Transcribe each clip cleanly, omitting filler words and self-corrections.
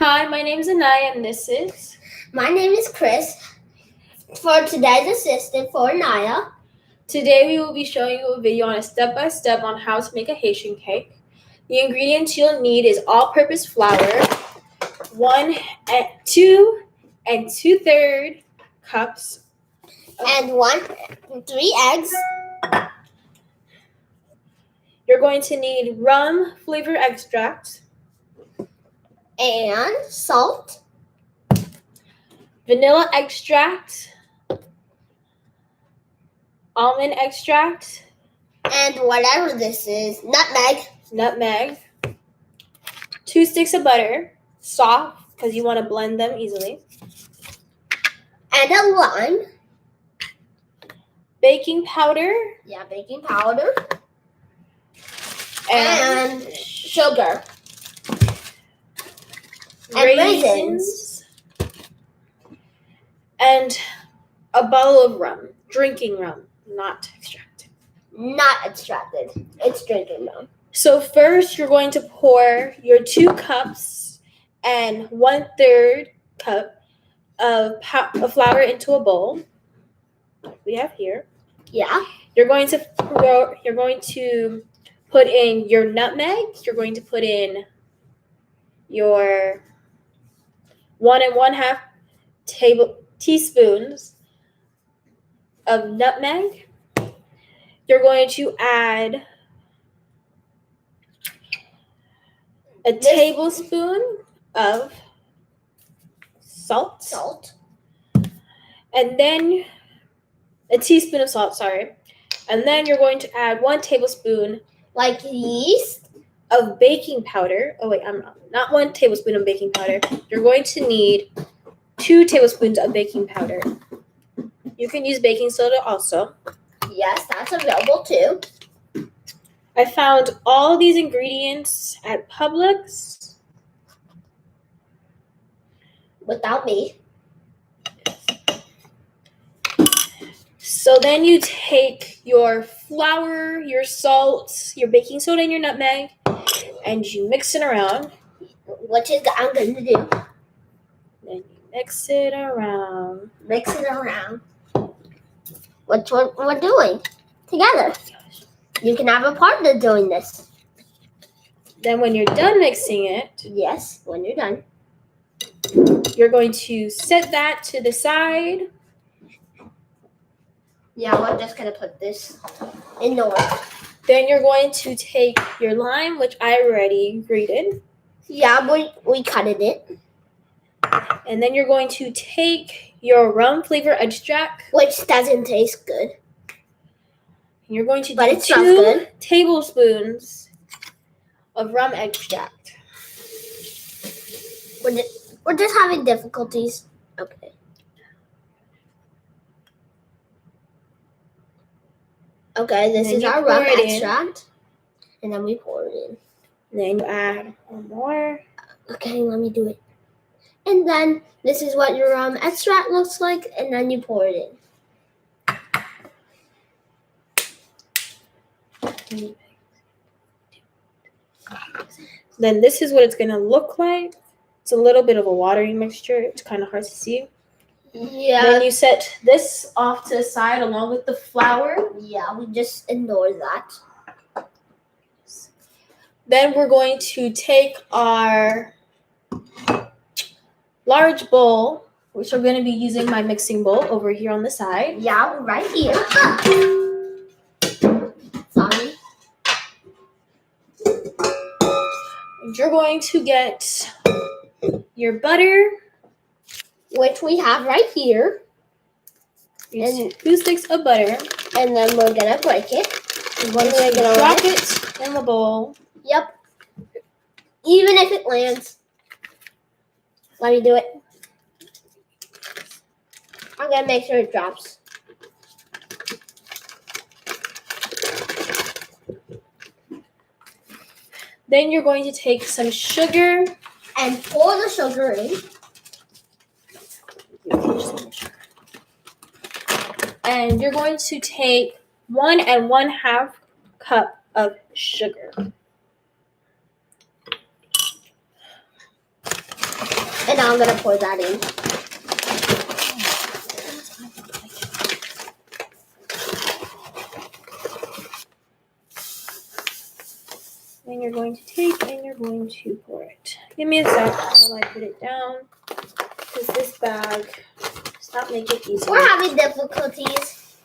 Hi, my name is Anaya, and this is. My name is Chris. For today's assistant for Anaya. Today we will be showing you a video on a step-by-step on how to make a Haitian cake. The ingredients you'll need is all-purpose flour, 2 2/3 cups, And 3 eggs. You're going to need rum flavor extract, And salt. vanilla extract, almond extract, And whatever this is, nutmeg, 2 sticks of butter, soft because you want to blend them easily, and a lime. baking powder, Baking powder. and sugar. And raisins, and a bottle of rum, drinking rum, not extracted. Not extracted. It's drinking rum. So first you're going to pour your 2 cups and 1/3 cup of flour into a bowl. Like we have here. Yeah. You're going to put in your nutmeg. You're going to put in your 1 1/2 teaspoons of nutmeg. You're going to add a tablespoon of salt. And then a teaspoon of salt, and then you're going to add 1 tablespoon like yeast of baking powder. Oh wait, I'm not 1 tablespoon of baking powder. You're going to need 2 tablespoons of baking powder. You can use baking soda also. Yes, that's available too. I found all these ingredients at Publix. Without me. So then you take your flour, your salt, your baking soda, and your nutmeg, and you mix it around. Which is I'm going to do. Then you mix it around. What's what we're doing together. You can have a partner doing this. Then when you're done mixing it, yes, when you're done, you're going to set that to the side. Yeah, we're just going to put this in the water. Then you're going to take your lime, which I already grated. Yeah, we cut it. And then you're going to take your rum flavor extract, which doesn't taste good. And you're going to but do it smells 2 good. tablespoons of rum extract. We're just having difficulties. Okay. Okay, this is our rum extract. And then we pour it in. Then you add 1 more. Okay, let me do it. And then this is what your rum extract looks like, and then you pour it in. Then this is what it's going to look like. It's a little bit of a watery mixture. It's kind of hard to see. Yeah. Then you set this off to the side along with the flour. Yeah, we just ignore that. Then we're going to take our large bowl, which I'm going to be using my mixing bowl over here on the side. Yeah, right here. Sorry. And you're going to get your butter, which we have right here. And 2 sticks of butter. And then we're going to break it. We're going to drop it in the bowl. Yep. Even if it lands. Let me do it. I'm going to make sure it drops. Then you're going to take some sugar. And pour the sugar in. And you're going to take 1 1/2 cup of sugar. And now I'm gonna pour that in. And you're going to take and you're going to pour it. Give me a sec while I put it down. Because this bag does not make it easy. We're having difficulties.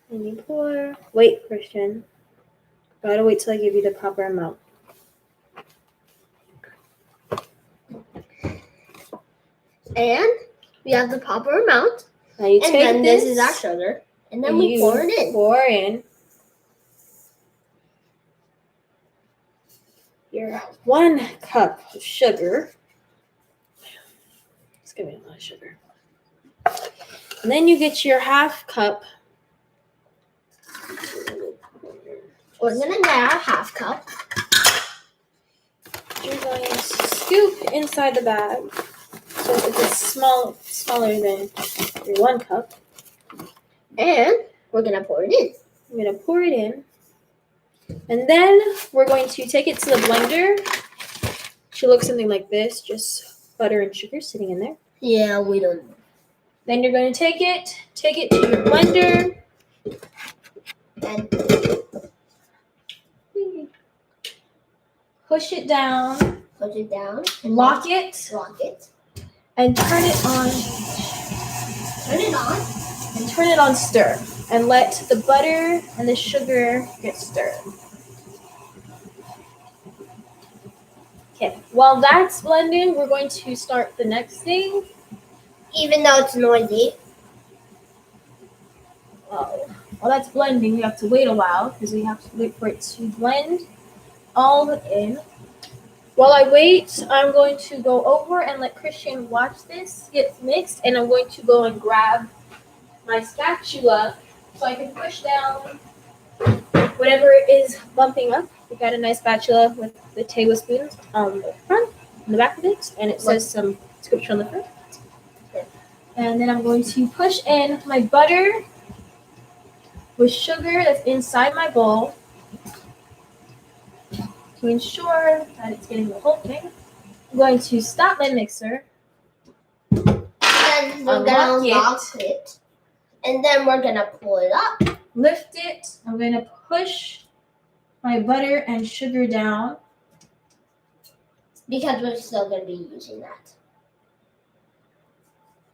And you pour. Wait, Christian. Gotta wait till I give you the proper amount. And we have the proper amount. Now you And take then this is our sugar. And then we pour it in. Pour in your 1 cup of sugar. It's gonna be a lot of sugar. And then you get your 1/2 cup. We're gonna get our 1/2 cup. You're going to scoop inside the bag. So it's smaller than your 1 cup. And we're gonna pour it in. I'm gonna pour it in. And then we're going to take it to the blender. Should look something like this, just butter and sugar sitting in there. Yeah, we don't know. Then you're going to take it to your blender. And Push it down. put it down. Lock it. Lock it. And turn it on. Turn it on. And turn it on stir. And let the butter and the sugar get stirred. Okay, while that's blending, we're going to start the next thing. Even though it's noisy. While that's blending, we have to wait a while because we have to wait for it to blend all in. While I wait, I'm going to go over and let Christian watch this get mixed, and I'm going to go and grab my spatula so I can push down whatever is bumping up. We got a nice spatula with the tablespoons on the front, on the back of it, and it says some scripture on the front. And then I'm going to push in my butter with sugar that's inside my bowl to ensure that it's getting the whole thing. I'm going to stop my mixer. And we're gonna lock it. And then we're gonna pull it up. Lift it. I'm going to push my butter and sugar down. Because we're still gonna be using that.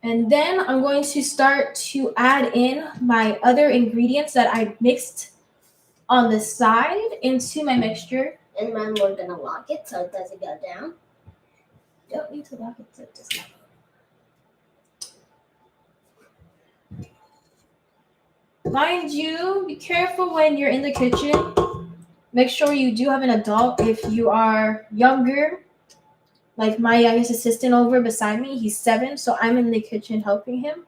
And then I'm going to start to add in my other ingredients that I mixed on the side into my mixture. And then we're gonna lock it so it doesn't go down. Don't need to lock it so it doesn't go. Mind you, be careful when you're in the kitchen. Make sure you do have an adult. If you are younger, like my youngest assistant over beside me, he's 7, so I'm in the kitchen helping him.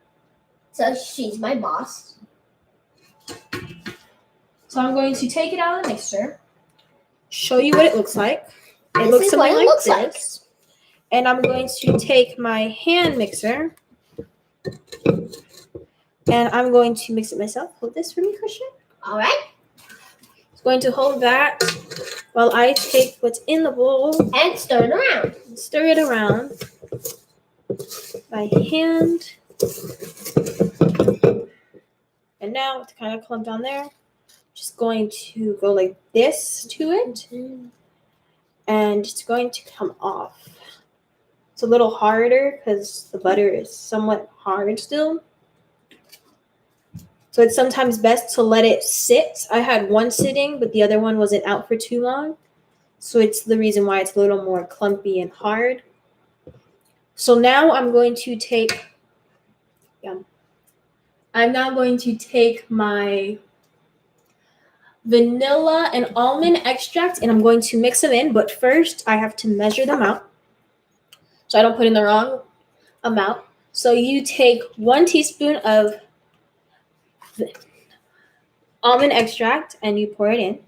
So she's my boss. So I'm going to take it out of the mixer, show you what it looks like. It looks This is something what it looks like this. And I'm going to take my hand mixer and I'm going to mix it myself. Hold this for me, Christian. All right. I'm going to hold that while I take what's in the bowl And stir it around. and stir it around by hand. And now it's kind of clumped on there. Just going to go like this to it. And it's going to come off. It's a little harder because the butter is somewhat hard still. So it's sometimes best to let it sit. I had one sitting, but the other one wasn't out for too long. So it's the reason why it's a little more clumpy and hard. So now I'm going to take, I'm now going to take my vanilla and almond extract and I'm going to mix them in. But first I have to measure them out so I don't put in the wrong amount. So you take 1 teaspoon of almond extract and you pour it in.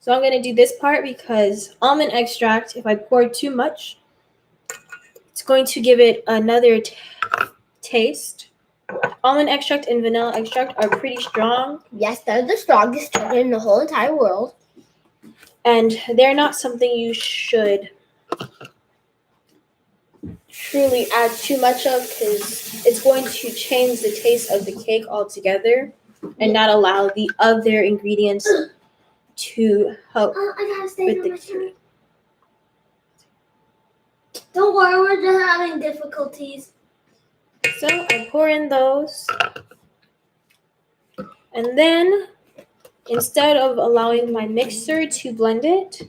So I'm going to do this part because almond extract, if I pour too much, it's going to give it another taste. Almond extract and vanilla extract are pretty strong. Yes, they're the strongest sugar in the whole entire world. And they're not something you should truly add too much of, because it's going to change the taste of the cake altogether and not allow the other ingredients to help I gotta stay with on the my turn. cake. Don't worry, we're just having difficulties. So I pour in those, and then instead of allowing my mixer to blend it,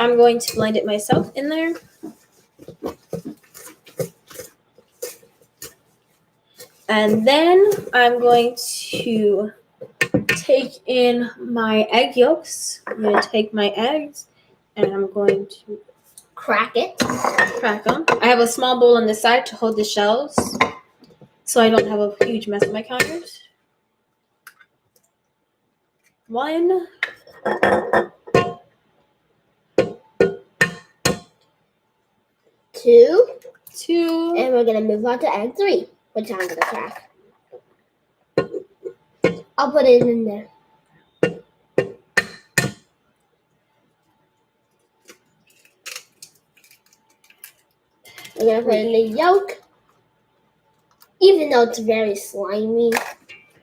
I'm going to blend it myself in there. And then I'm going to take in my egg yolks. I'm going to take my eggs and I'm going to Crack it. crack them. I have a small bowl on the side to hold the shells so I don't have a huge mess on my counters. 1, 2. 2, And we're gonna move on to egg 3, which I'm gonna crack. I'll put it in there. We're gonna put in the yolk, even though it's very slimy.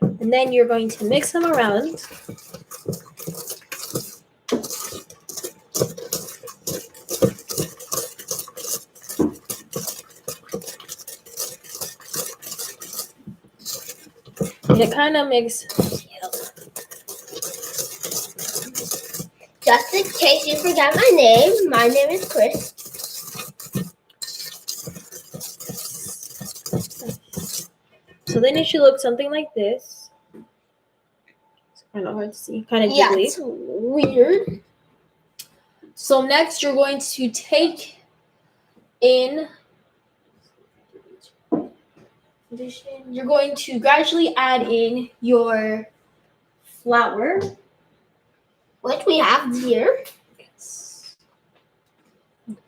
and then you're going to mix them around. And it kind of makes, Just in case you forgot my name is Chris. so then it should look something like this. It's kind of hard to see, kind of Yeah, jiggly. it's weird. So next you're going to take in, you're going to gradually add in your flour. Which we have here.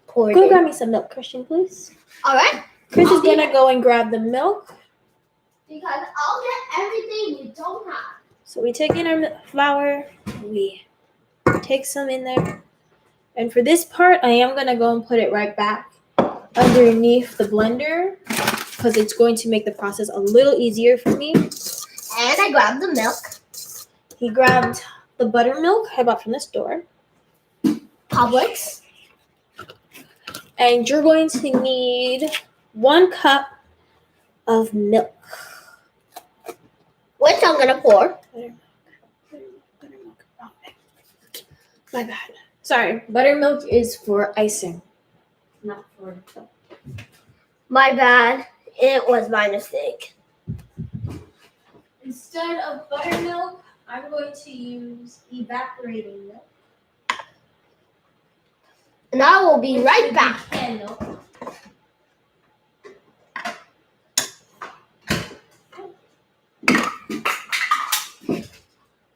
Pour it Go in. grab me some milk, Christian, please. Alright. Chris is going to go and grab the milk. Because I'll get everything you don't have. So we take in our flour, we take some in there. And for this part, I am going to go and put it right back underneath the blender because it's going to make the process a little easier for me. And I grabbed the milk. He grabbed the buttermilk I bought from the store. Publix. And you're going to need 1 cup of milk. Which I'm gonna pour. Buttermilk. Oh, my bad. Sorry, buttermilk is for icing, not for milk. My bad. It was my mistake. Instead of buttermilk, I'm going to use evaporating milk. And I will be right back. Canned milk.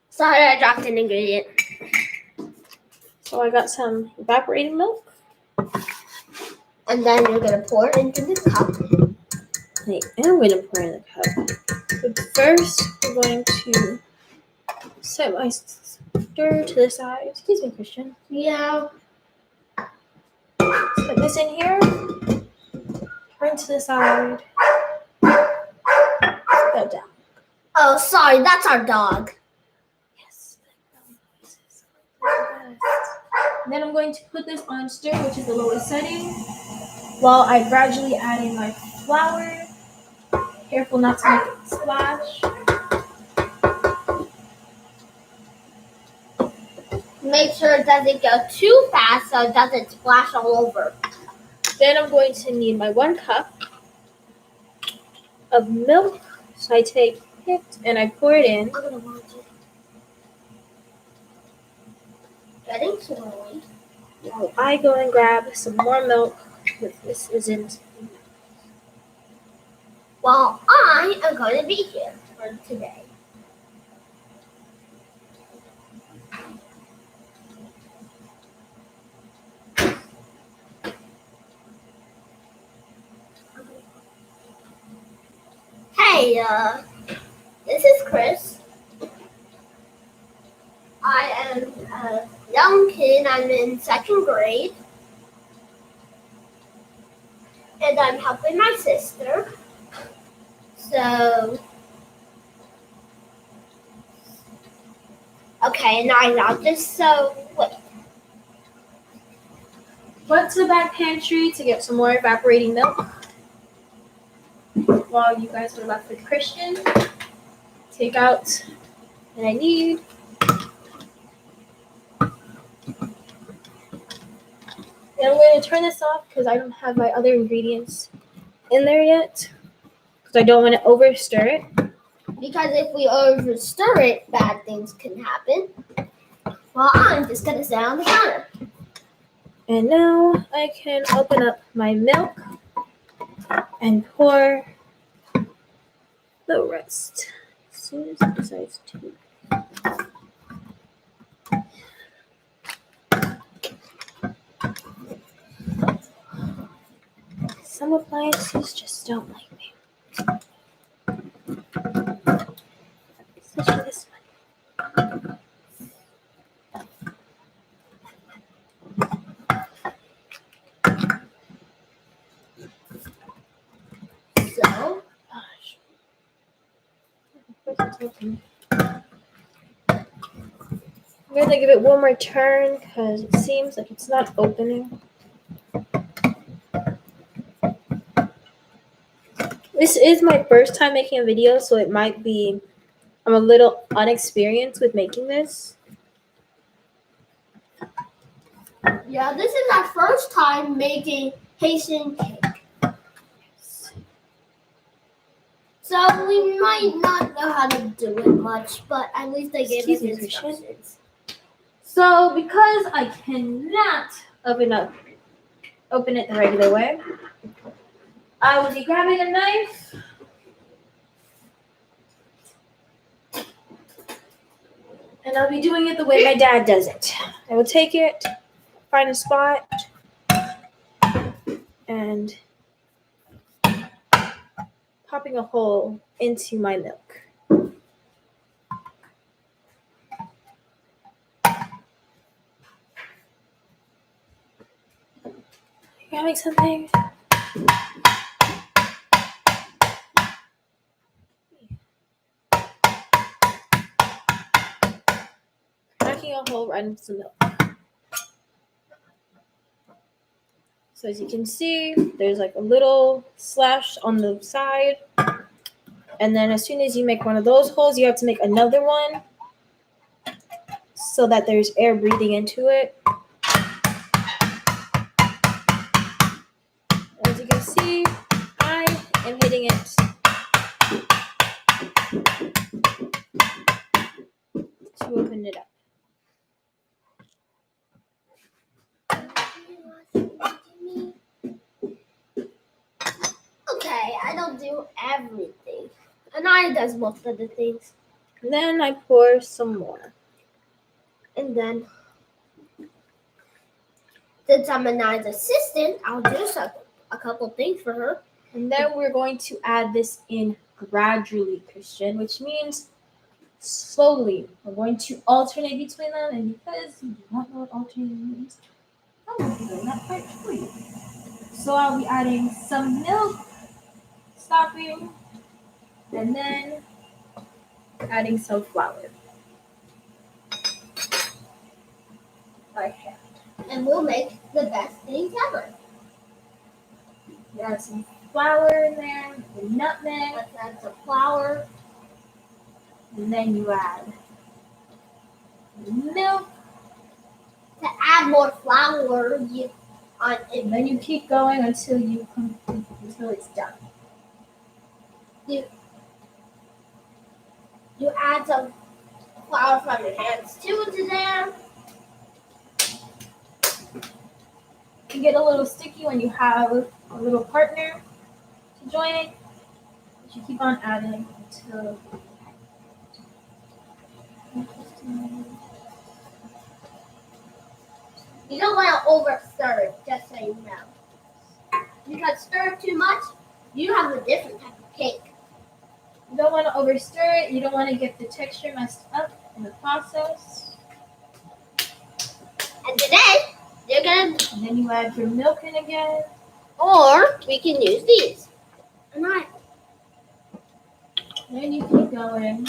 Sorry, I dropped an ingredient. So I got some evaporating milk. And then you're gonna pour it into the cup. I am going to pour in the cup. But first, we're going to set my stir to the side. Excuse me, Christian. Yeah. Put this in here. Turn to the side. Go down. Oh, sorry, that's our dog. Yes. And then I'm going to put this on stir, which is the lowest setting, while I gradually add in my flour. Careful not to make it splash. Make sure it doesn't go too fast so it doesn't splash all over. Then I'm going to need my 1 cup of milk. So I take it and I pour it in. I'm gonna want it. Getting slowly. While I go and grab some more milk. This isn't. Well, I am going to be here for today. Hey, this is Chris. I am a young kid. I'm in second grade. And I'm helping my sister. So, okay, now just wait. Went to the back pantry to get some more evaporating milk. While you guys are left with Christian, take out what I need. And I'm going to turn this off because I don't have my other ingredients in there yet. Because I don't want to overstir it. Because if we overstir it, bad things can happen. Well, I'm just going to sit on the counter. And now I can open up my milk and pour the rest as soon as it decides to. Some appliances just don't like me. Especially this one. So, Gosh. Of course it's open. I'm going to give it one more turn because it seems like it's not opening. This is my first time making a video, so it might be I'm a little unexperienced with making this. yeah, this is our first time making Haitian cake. So we might not know how to do it much, but at least they gave us instructions. So because I cannot open it the regular way, I will be grabbing a knife and I'll be doing it the way my dad does it. I will take it, find a spot, and popping a hole into my milk. Grabbing something. Cracking a hole right into the milk. So as you can see, there's like a little slash on the side. And then as soon as you make one of those holes, you have to make another one so that there's air breathing into it. As you can see, I am hitting it to open it up. Okay, I don't do everything. And I does most of the things. And then I pour some more. And then, since I'm a nice assistant, I'll do a couple things for her. And then we're going to add this in gradually, Christian, which means slowly. We're going to alternate between them, and because you do not know what alternating means, I'm going to be doing that part for you. So I'll be adding some milk, stopping, and then adding some flour. Okay. And we'll make the best things ever. You add some flour in there, the nutmeg, Let's add some flour. and then you add milk, To add more flour, and then you keep going until it's done. You add some flour from your hands too to there. It can get a little sticky when you have a little partner to join it, but you keep on adding until You don't want to over-stir it, just so you know. Because stir it too much, you have a different type of cake. you don't want to overstir it. You don't want to get the texture messed up in the process. And today, you're gonna, And then you add your milk in again. or we can use these. And I, Then you keep going.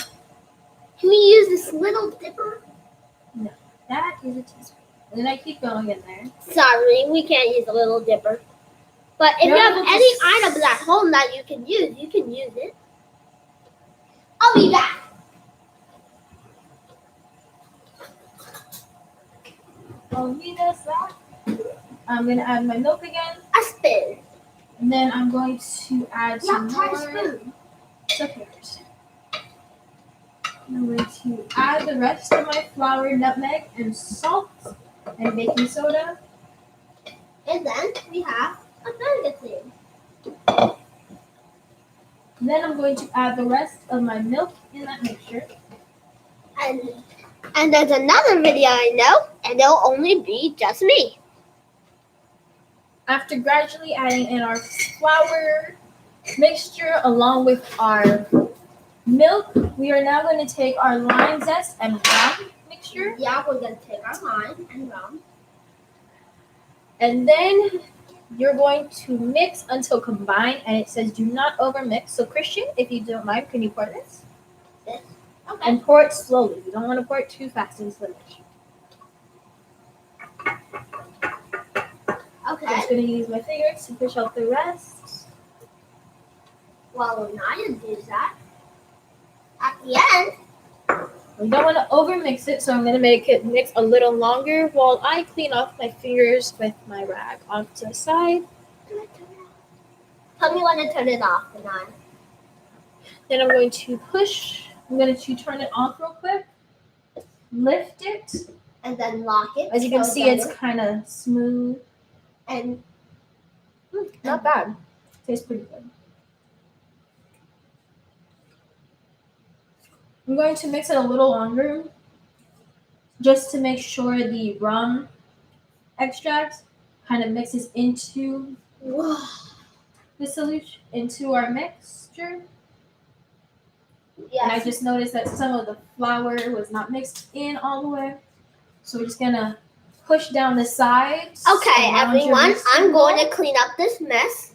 can we use this little dipper? That is a teaspoon. And then I keep going in there. Sorry, we can't use a little dipper. But if You're you have able to any items at home that you can use it. I'll be back. While he does that, I'm gonna add my milk again. A spoon. And then I'm going to add some Try a more. spoon. Sugars. I'm going to add the rest of my flour, nutmeg, and salt, and baking soda. And then we have a burger thing. And then I'm going to add the rest of my milk in that mixture. And there's another video I know, and it'll only be just me. After gradually adding in our flour mixture along with our milk, we are now going to take our lime zest and rum mixture. Yeah, we're gonna take our lime and rum. And then you're going to mix until combined, and it says do not overmix. So Christian, if you don't mind, can you pour this? This? Okay. And pour it slowly. You don't want to pour it too fast into the mixture. I'm Okay. just going to use my fingers to push out the rest. Well, we're not gonna do that. At the end, We don't want to overmix it, so I'm going to make it mix a little longer while I clean off my fingers with my rag off to the side. tell me when to turn it off, and on. Then I'm going to push. I'm going to turn it off real quick. Lift it. And then lock it. As you can so see, that it's kind of smooth. and Not bad. Tastes pretty good. I'm going to mix it a little longer just to make sure the rum extract kind of mixes into the solution, into our mixture. And I yes. just noticed that some of the flour was not mixed in all the way. So we're just going to push down the sides. Okay, around your everyone, mixing I'm going bowl. to clean up this mess.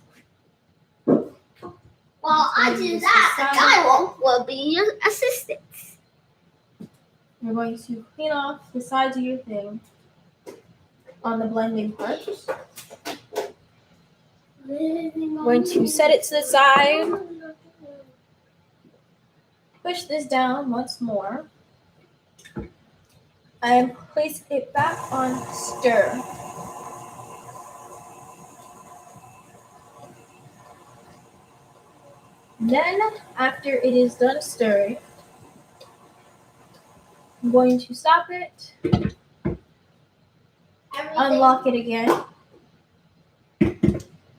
While I do Use that, the the side. guy will be your assistant. You're going to clean off the sides of your thing on the blending part. Going to set it to the side. Push this down once more. And place it back on stir. Then, after it is done stirring, I'm going to stop it, unlock it again,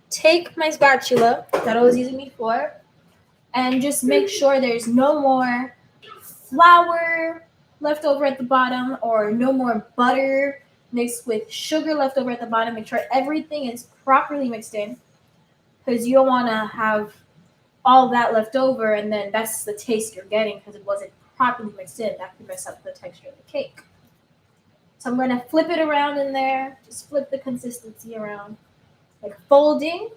take my spatula that I was using before, and just make sure there's no more flour left over at the bottom or no more butter mixed with sugar left over at the bottom. Make sure everything is properly mixed in, because you don't want to have all that left over and then that's the taste you're getting because it wasn't properly mixed in. That could mess up the texture of the cake. So I'm going to flip it around in there, just flip the consistency around, like folding.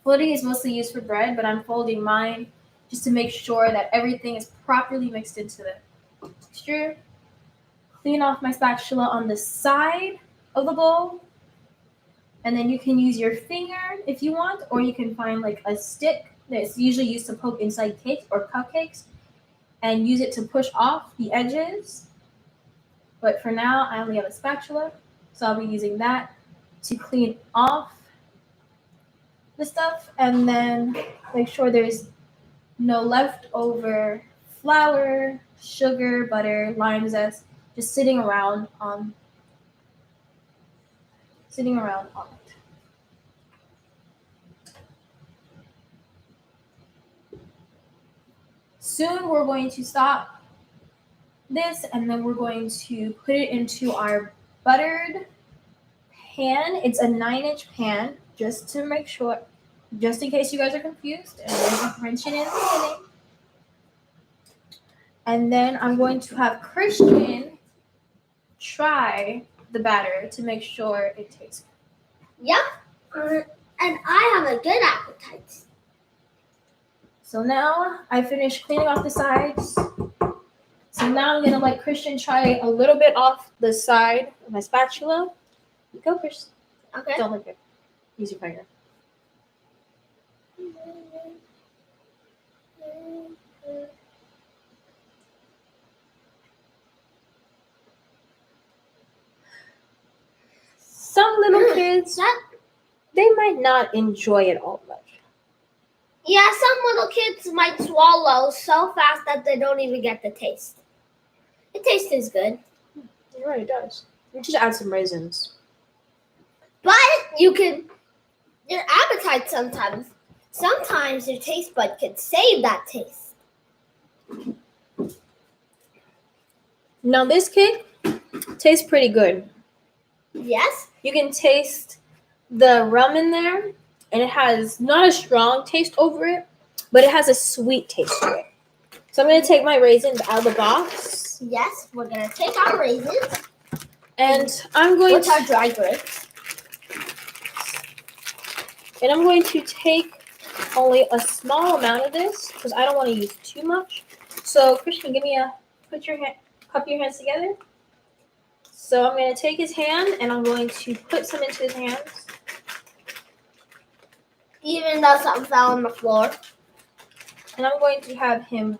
Folding is mostly used for bread, but I'm folding mine just to make sure that everything is properly mixed into the texture. Clean off my spatula on the side of the bowl. And then you can use your finger if you want, or you can find like a stick that's usually used to poke inside cakes or cupcakes and use it to push off the edges. But for now, I only have a spatula, so I'll be using that to clean off the stuff and then make sure there's no leftover flour, sugar, butter, lime zest just sitting around on it. Soon we're going to stop this and then we're going to put it into our buttered pan. It's a 9-inch pan, just to make sure, just in case you guys are confused and didn't mention it in the beginning. And then I'm going to have Christian try the batter to make sure it tastes good. Yep. And I have a good appetite. So now I finished cleaning off the sides. So now I'm gonna let Christian try a little bit off the side of my spatula. Go, Christian. Okay. Don't lick it. Use your finger. Some little kids, they might not enjoy it all much. Yeah, some little kids might swallow so fast that they don't even get the taste. The taste is good. You're right, it does. You just add some raisins. But your appetite sometimes your taste bud can save that taste. Now this cake tastes pretty good. Yes? You can taste the rum in there, and it has not a strong taste over it, but it has a sweet taste to it. So I'm going to take my raisins out of the box. Yes, we're going to take our raisins. And I'm going Which are dry grapes. And I'm going to take only a small amount of this because I don't want to use too much. So Christian, cup your hands together. So I'm going to take his hand and I'm going to put some into his hands. Even though something fell on the floor. And I'm going to have him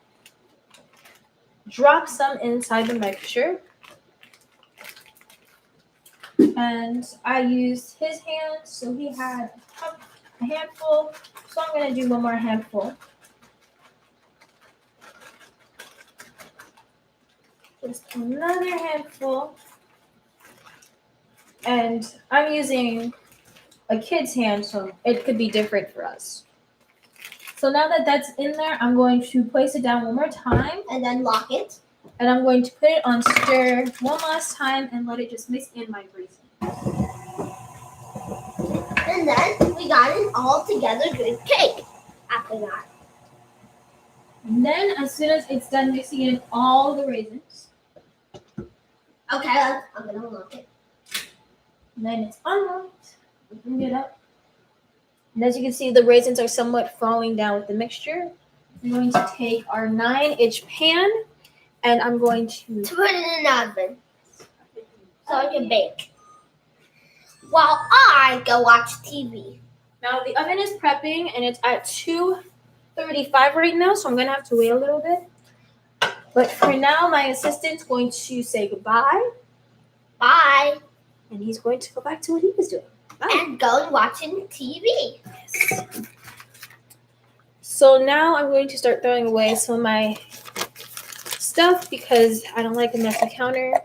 drop some inside the mixture. And I used his hand, so he had a handful. So I'm going to do one more handful. Just another handful. And I'm using a kid's hand, so it could be different for us. So now that that's in there, I'm going to place it down one more time. And then lock it. And I'm going to put it on stir one last time and let it just mix in my raisin. And then we got an all together good cake after that. And then as soon as it's done mixing in all the raisins. Okay, I'm going to lock it. And then it's unlocked. Bring it up. And as you can see, the raisins are somewhat falling down with the mixture. I'm going to take our 9-inch pan and I'm going to put it in the oven so it can bake. While I go watch TV. Now the oven is prepping and it's at 235 right now, so I'm going to have to wait a little bit. But for now, my assistant's going to say goodbye. Bye. And he's going to go back to what he was doing. Bye. And go watching TV. Yes. So now I'm going to start throwing away some of my stuff because I don't like a messy counter.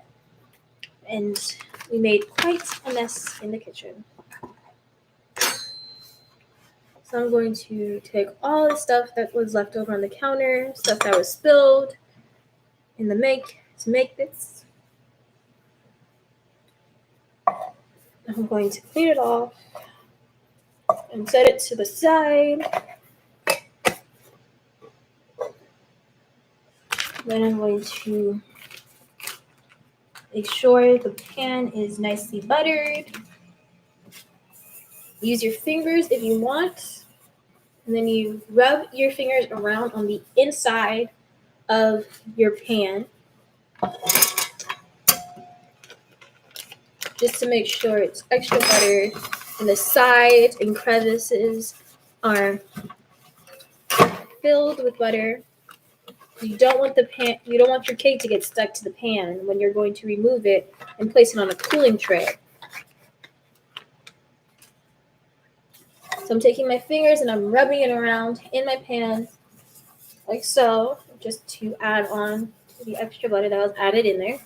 And we made quite a mess in the kitchen. So I'm going to take all the stuff that was left over on the counter, stuff that was spilled in the to make this. I'm going to clean it off and set it to the side. Then I'm going to make sure the pan is nicely buttered. Use your fingers if you want. And then you rub your fingers around on the inside of your pan. Just to make sure it's extra buttered and the sides and crevices are filled with butter. You don't want your cake to get stuck to the pan when you're going to remove it and place it on a cooling tray. So I'm taking my fingers and I'm rubbing it around in my pan like so, just to add on the extra butter that was added in there.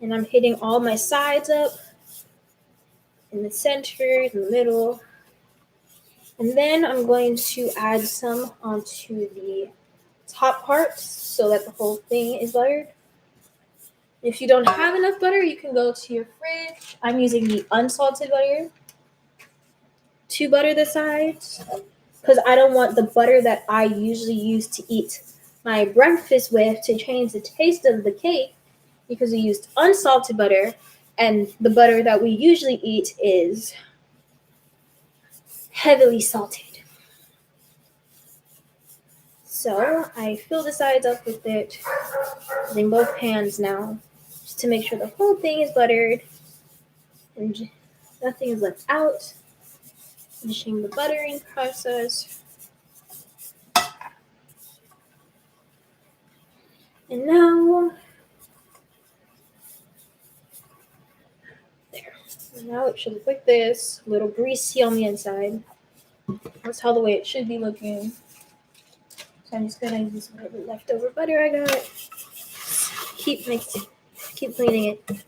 And I'm hitting all my sides up in the center, in the middle. And then I'm going to add some onto the top parts so that the whole thing is buttered. If you don't have enough butter, you can go to your fridge. I'm using the unsalted butter to butter the sides because I don't want the butter that I usually use to eat my breakfast with to change the taste of the cake because we used unsalted butter, and the butter that we usually eat is heavily salted. So I fill the sides up with it using both hands now, just to make sure the whole thing is buttered and nothing is left out. Finishing the buttering process. And now, there. And now it should look like this, a little greasy on the inside. That's how the way it should be looking. So I'm just gonna use whatever leftover butter I got. Keep mixing, keep cleaning it.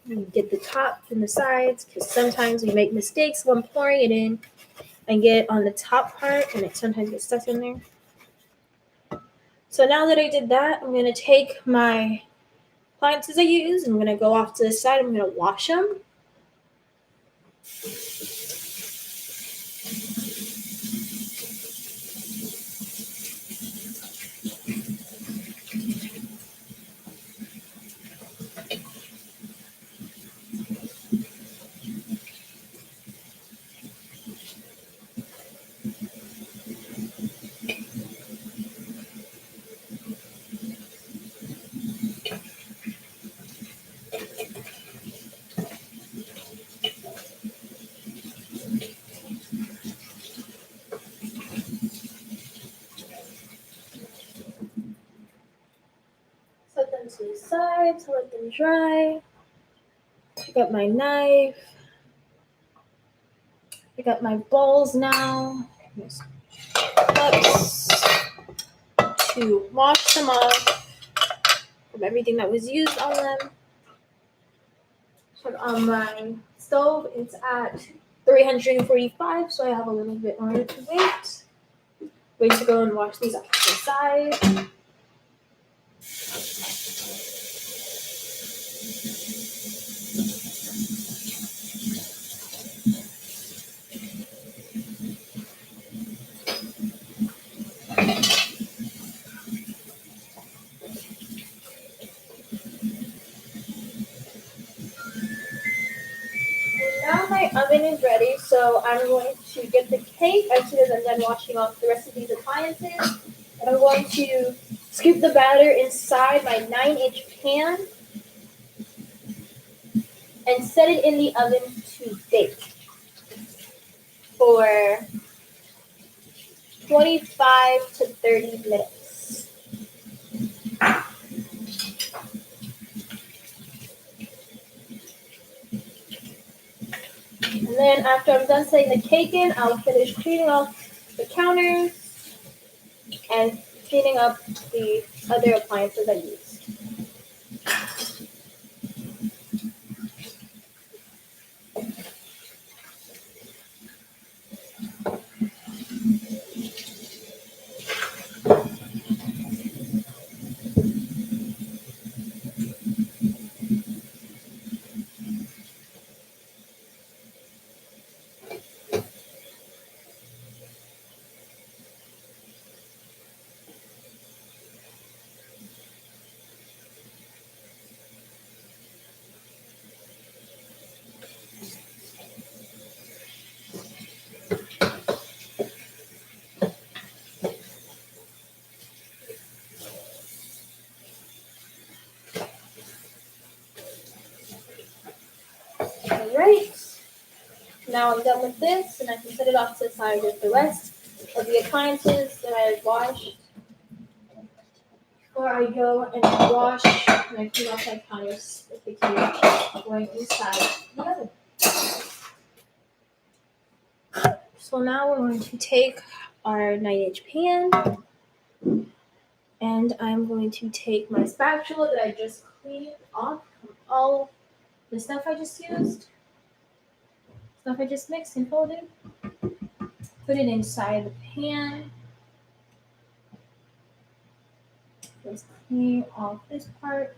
And get the top and the sides, because sometimes we make mistakes when pouring it in and get on the top part, and it sometimes gets stuck in there. So now that I did that, I'm gonna take my appliances I use, and I'm gonna go off to the side. I'm gonna wash them. Set them to the side to let them dry. Pick up my knife. Pick up my bowls now. Cups to wash them off from everything that was used on them. So on my stove, it's at 345, so I have a little bit more to wait. Wait to go and wash these off to the side. Now my oven is ready, so I'm going to get the cake as soon as I'm done washing off the rest of these appliances. And I'm going to scoop the batter inside my 9-inch pan and set it in the oven to bake for 25 to 30 minutes. And then after I'm done setting the cake in, I'll finish cleaning off the counters and cleaning up the other appliances I used. Alright, now I'm done with this, and I can set it off to the side with the rest of the appliances that I washed. Before I go and wash my clean off my counters with the cake going inside the oven. So now we're going to take our 9-inch pan, and I'm going to take my spatula that I just cleaned off from all the stuff I just used, stuff I just mixed and folded, put it inside the pan. Just clean off this part.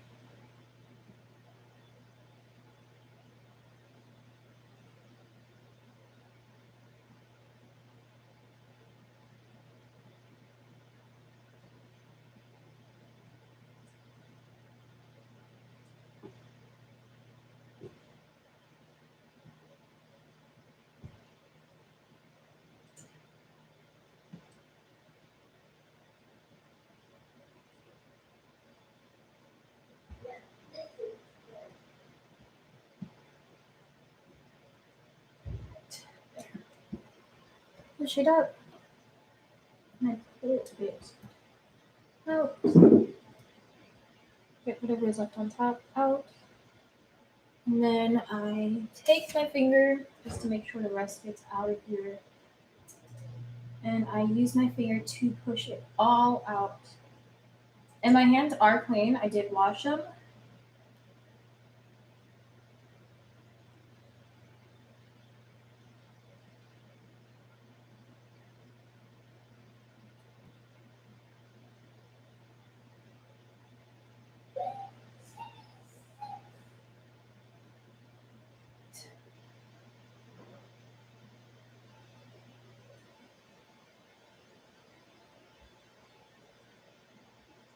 push it up. And I pull it out. Get whatever is left on top out. And then I take my finger just to make sure the rest gets out of here. And I use my finger to push it all out. And my hands are clean. I did wash them.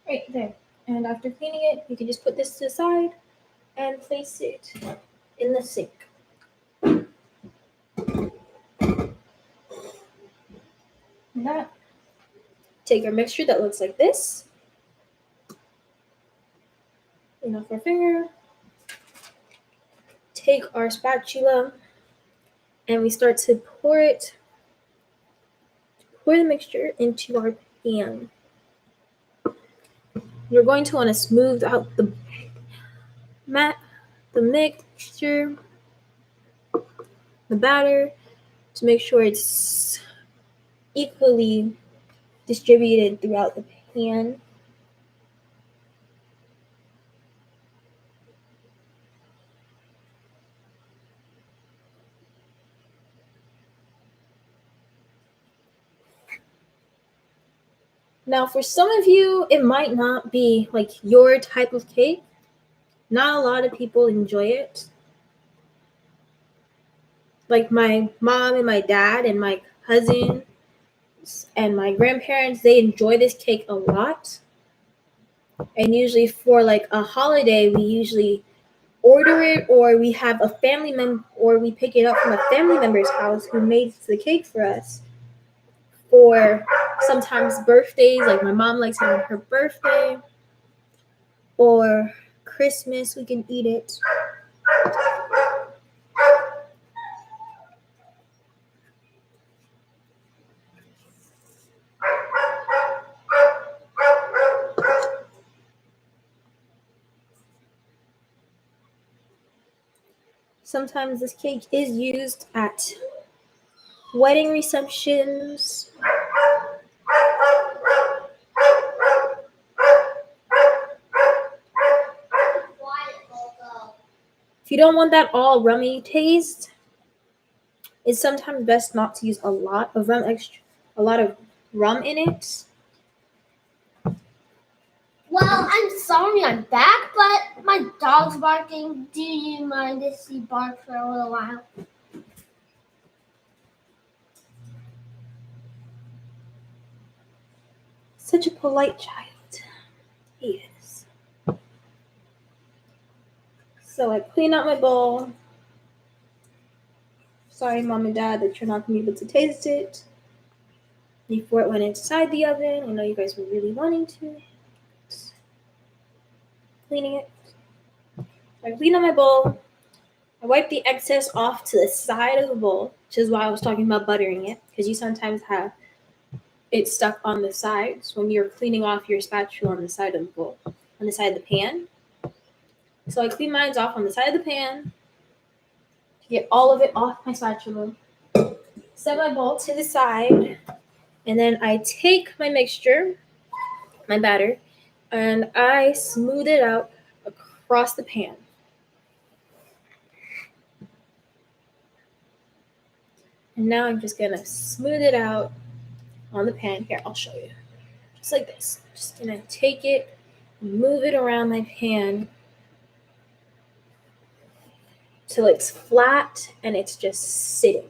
Right there. And after cleaning it, you can just put this to the side and place it in the sink. And that. Take our mixture that looks like this. Clean off our finger. Take our spatula and we start to pour the mixture into our pan. You're going to want to smooth out the mixture, the batter, to make sure it's equally distributed throughout the pan. Now, for some of you, it might not be like your type of cake. Not a lot of people enjoy it. Like my mom and my dad and my cousin and my grandparents, they enjoy this cake a lot. And usually for like a holiday, we usually order it, or we have a family member, or we pick it up from a family member's house who made the cake for us. For sometimes birthdays, like my mom likes it on her birthday, or Christmas, we can eat it. Sometimes this cake is used at wedding receptions. If you don't want that all rummy taste, it's sometimes best not to use a lot of rum in it. Well, I'm sorry I'm back, but my dog's barking. Do you mind if he barks for a little while? Such a polite child. He is. So I clean out my bowl. Sorry, Mom and Dad, that you're not going to be able to taste it before it went inside the oven. I know you guys were really wanting to. Cleaning it. I clean out my bowl. I wipe the excess off to the side of the bowl, which is why I was talking about buttering it, because you sometimes have it stuck on the sides when you're cleaning off your spatula on the side of the bowl, on the side of the pan. So I clean mine off on the side of the pan to get all of it off my spatula. Set my bowl to the side, and then I take my mixture, my batter, and I smooth it out across the pan. And now I'm just gonna smooth it out on the pan. Here, I'll show you. Just like this. Just gonna take it, move it around my pan till it's flat and it's just sitting.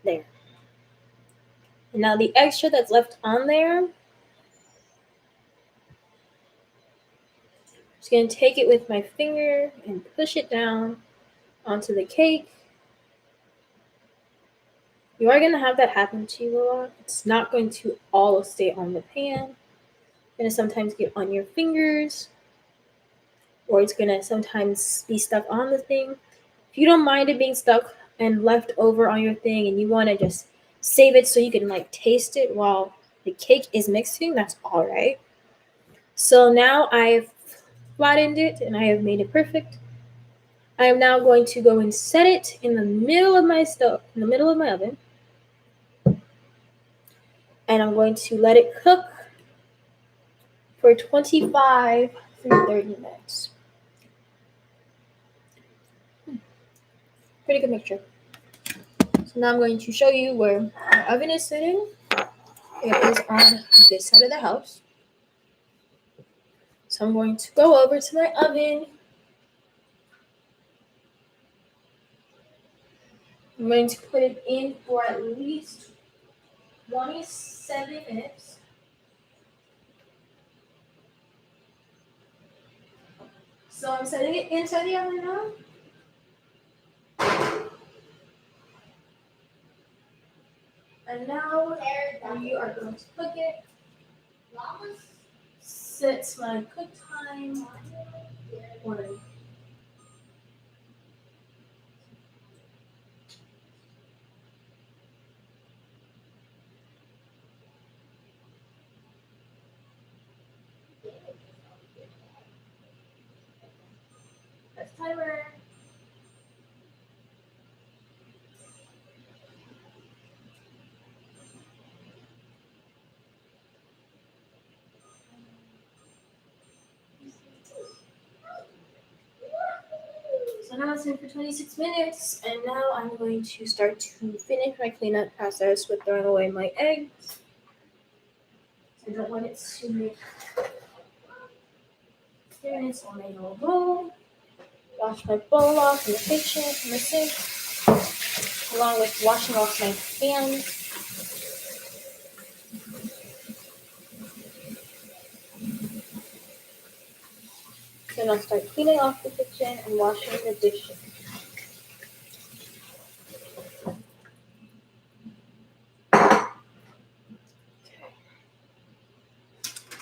There. And now the extra that's left on there, I'm just gonna take it with my finger and push it down onto the cake. You are gonna have that happen to you a lot. It's not going to all stay on the pan. It's gonna sometimes get on your fingers. or it's gonna sometimes be stuck on the thing. If you don't mind it being stuck and left over on your thing and you want to just save it so you can like taste it while the cake is mixing, that's all right. So now I've flattened it and I have made it perfect. I am now going to go and set it in the middle of my stove, in the middle of my oven, and I'm going to let it cook for 25 through 30 minutes. Pretty good mixture. So now I'm going to show you where my oven is sitting. It is on this side of the house. So I'm going to go over to my oven. I'm going to put it in for at least 27 minutes. So I'm setting it inside the oven now. And now we are going to cook it. Set my cook time for that's timer. So now it's in for 26 minutes, and now I'm going to start to finish my cleanup process with throwing away my eggs. I don't want it to make stains on my little bowl. Wash my bowl off in the kitchen, from the sink, along with washing off my pan. Then I'll start cleaning off the kitchen and washing the dishes.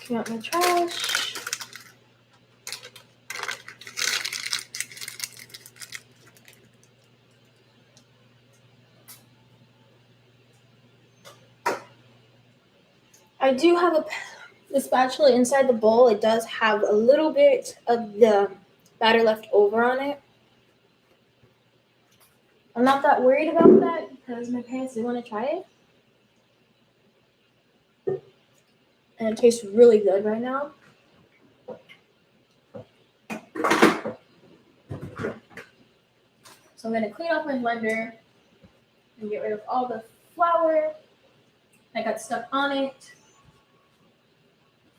Clean out my trash. I do have the spatula inside the bowl. It does have a little bit of the batter left over on it. I'm not that worried about that because my parents do want to try it. And it tastes really good right now. So I'm going to clean off my blender and get rid of all the flour that got stuck on it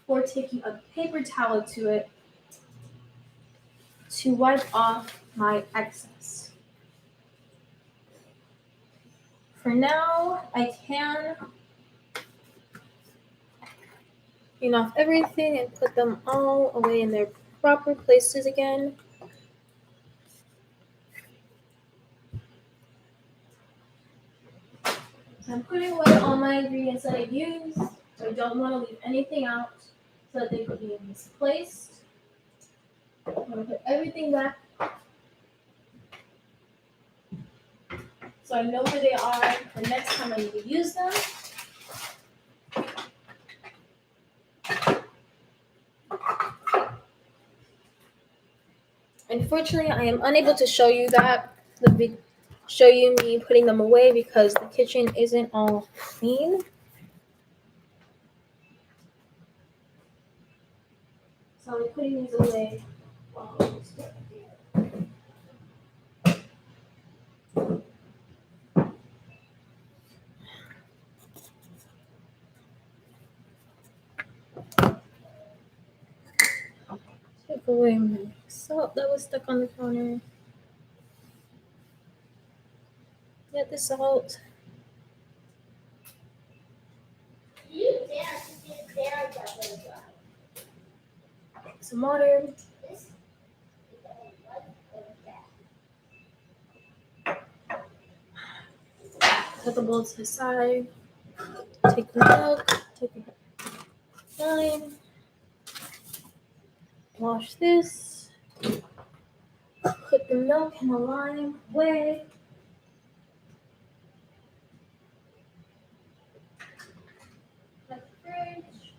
before taking a paper towel to it to wipe off my excess. For now, I can clean off everything and put them all away in their proper places again. So I'm putting away all my ingredients that I use. So I don't want to leave anything out so that they could be misplaced. I'm going to put everything back so I know where they are the next time I need to use them. Unfortunately, I am unable to show you me putting them away because the kitchen isn't all clean. So I'll be putting these away while I'm still here. Take away my salt that was stuck on the counter. Get the salt. Some water. Put the bowl to the side. Take the milk. Take the lime. Wash this. put the milk and the lime away. At the fridge.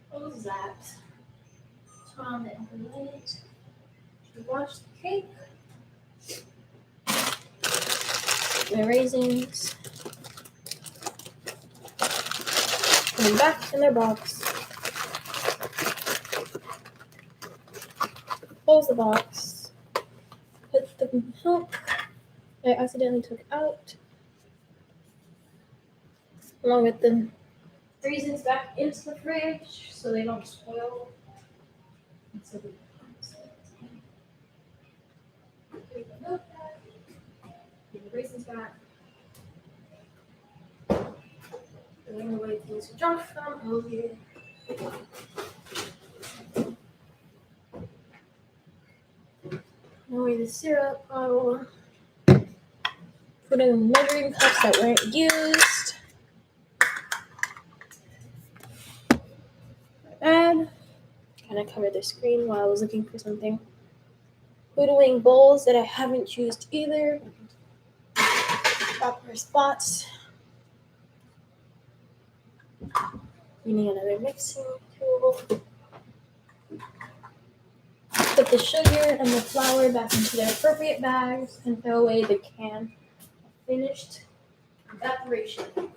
Close that. Turn on the light to watch the cake. The raisins. Put them back in their box. Close the box. Put the milk I accidentally took out, along with the raisins, back into the fridge so they don't spoil. So the milk back. Put the raisins back. Throwing away things we dropped from earlier. Away the syrup bottle. Put in measuring cups that weren't used. And kind of covered the screen while I was looking for something. Whittling bowls that I haven't used either. Proper spots. You need another mixing tool. Put the sugar and the flour back into their appropriate bags and throw away the can of finished evaporation milk.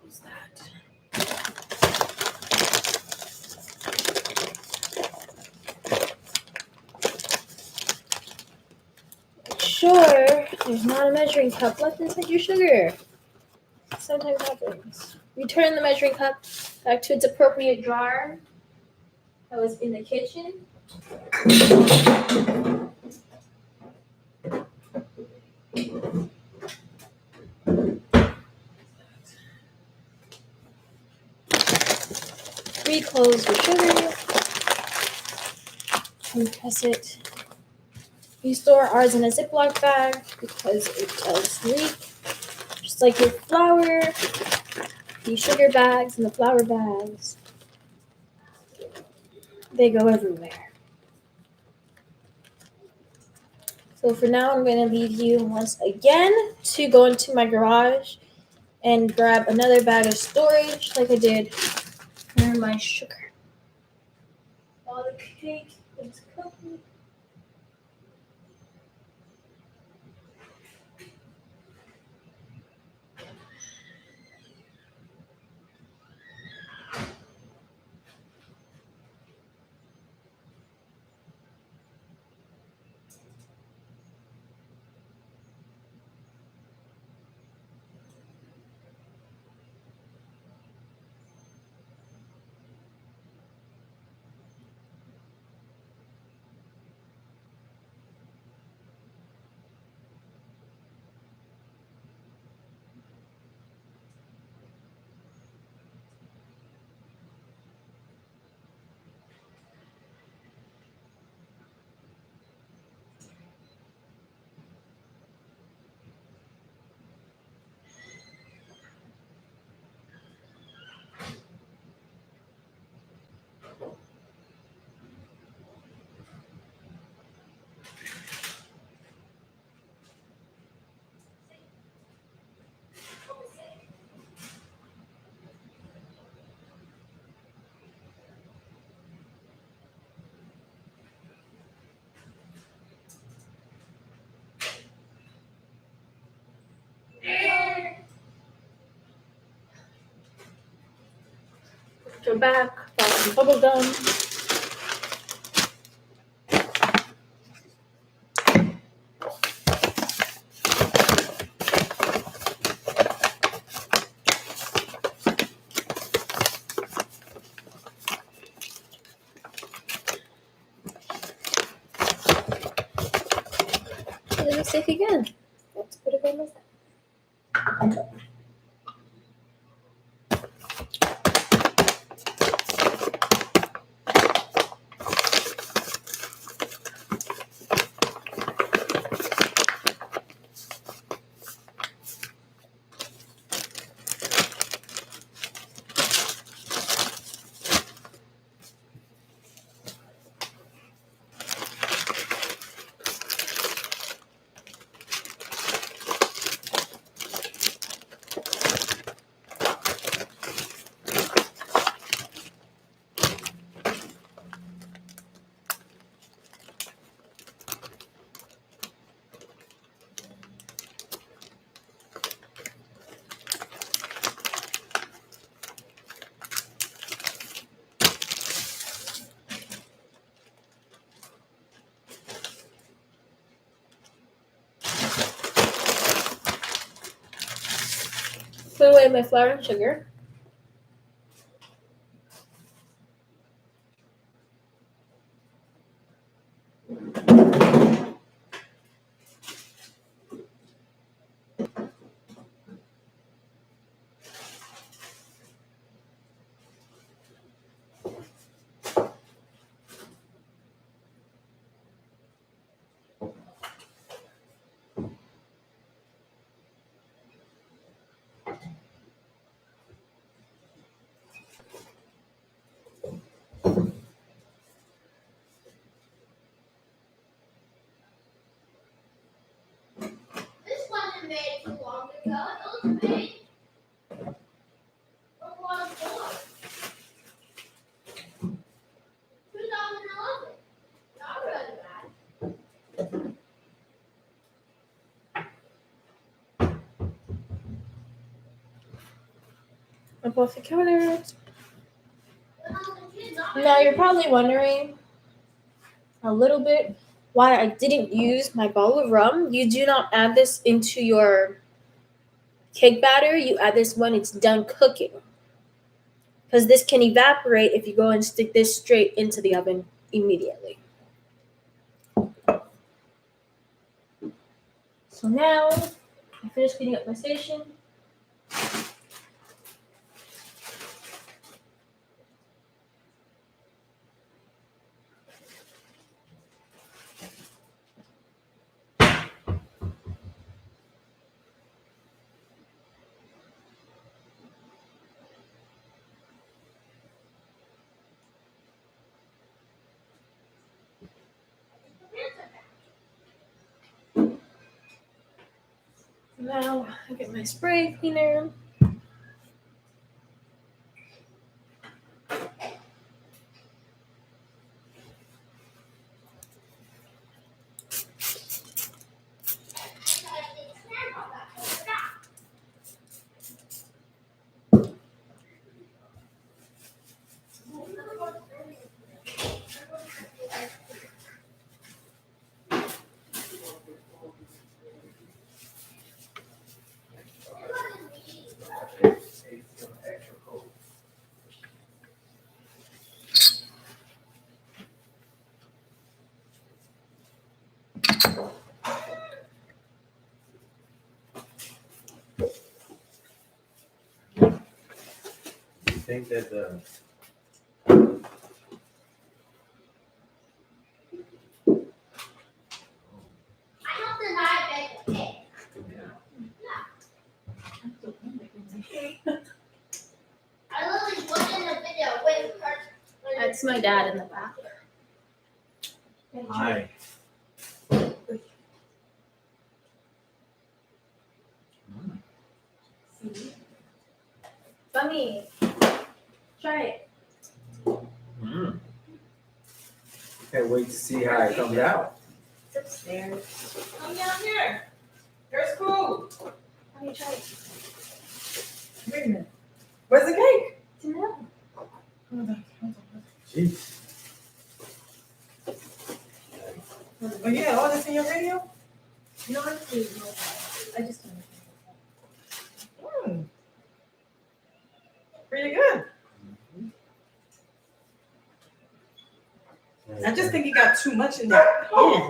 What's that? Make sure there's not a measuring cup left inside your sugar. Sometimes happens. Return the measuring cup back to its appropriate jar that was in the kitchen. Reclose the sugar. Compress it. You store ours in a Ziploc bag because it does leak. Just like your flour, the sugar bags and the flour bags, they go everywhere. So for now, I'm going to leave you once again to go into my garage and grab another bag of storage like I did for my sugar. While the cake is cooking. Go back, buy some bubble gum. Let me safe again. Let's put it on like that. away my flour and sugar. This wasn't made too long ago. It was made a while ago. 2011. Not really bad. I bought the counters. When I was a kid, not Now you're probably wondering a little bit why I didn't use my bottle of rum. You do not add this into your cake batter. You add this when it's done cooking. Because this can evaporate if you go and stick this straight into the oven immediately. So now I finished cleaning up my station. Now I get my spray cleaner. I think that I helped the knife bake the cake. I literally was in the video with her. That's my dad in the back. hi. Bunny, try it. Mm. Can't wait to see how it comes out. It's upstairs. Come down here. There's food. Bunny, try it. Wait a minute. Where's the cake? It's in the oven. Jeez. Oh, you had all this in your video? No, I'm pleased. I just don't. Pretty good. I just think you got too much in that pan.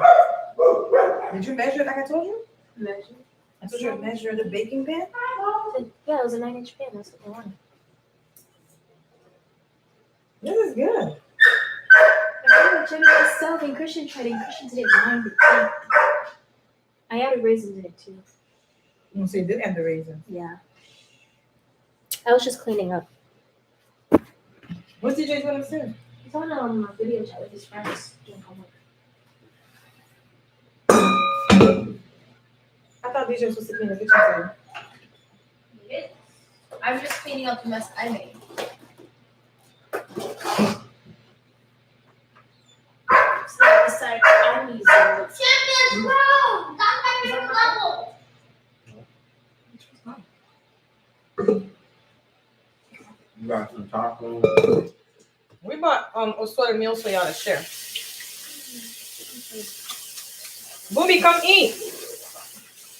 Did you measure it like I told you? Measure. I told you to measure the baking pan? Yeah, it was a 9-inch pan. That's what I wanted. This is good. I tried it myself, and Christian tried it, and Christian didn't mind it too. I added raisins in it too. So you did add the raisins. Yeah. I was just cleaning up. What's DJ's going to say? He's on a video chat with his friends doing homework. I thought DJ was supposed to clean the kitchen today. Yes. I'm just cleaning up the mess I made. So I decided I'm using it. Champions room! That's my favorite level! You got some tacos. We bought assorted meals for y'all to share. Booby, come eat.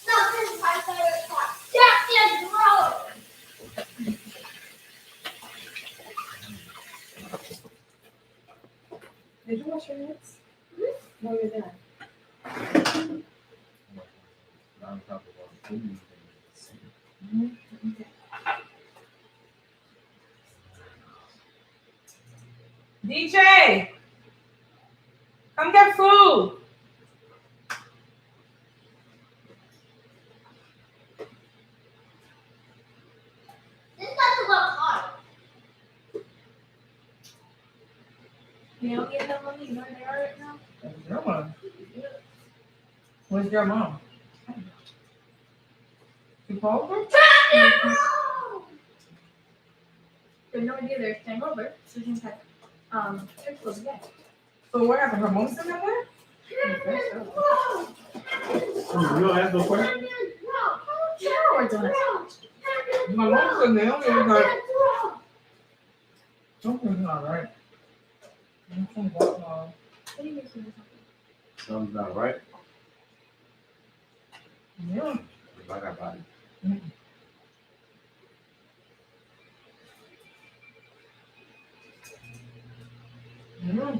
No, this is my favorite part. Champions room! Did you wash your hands? No, you're done. On top of all the food you can see. DJ, come get food. This doesn't look hard. You don't get that money, you know where they are right now? That's your mom. Where's your mom? You called her? They have no idea they're staying over, so she had they're close again. So what happened? Her mom's in there? You don't ask no question? Or donuts. My mom said Naomi was like, something's not right. Something's wrong. What do you mean? Something's not right. Yeah. Like our body. Yeah.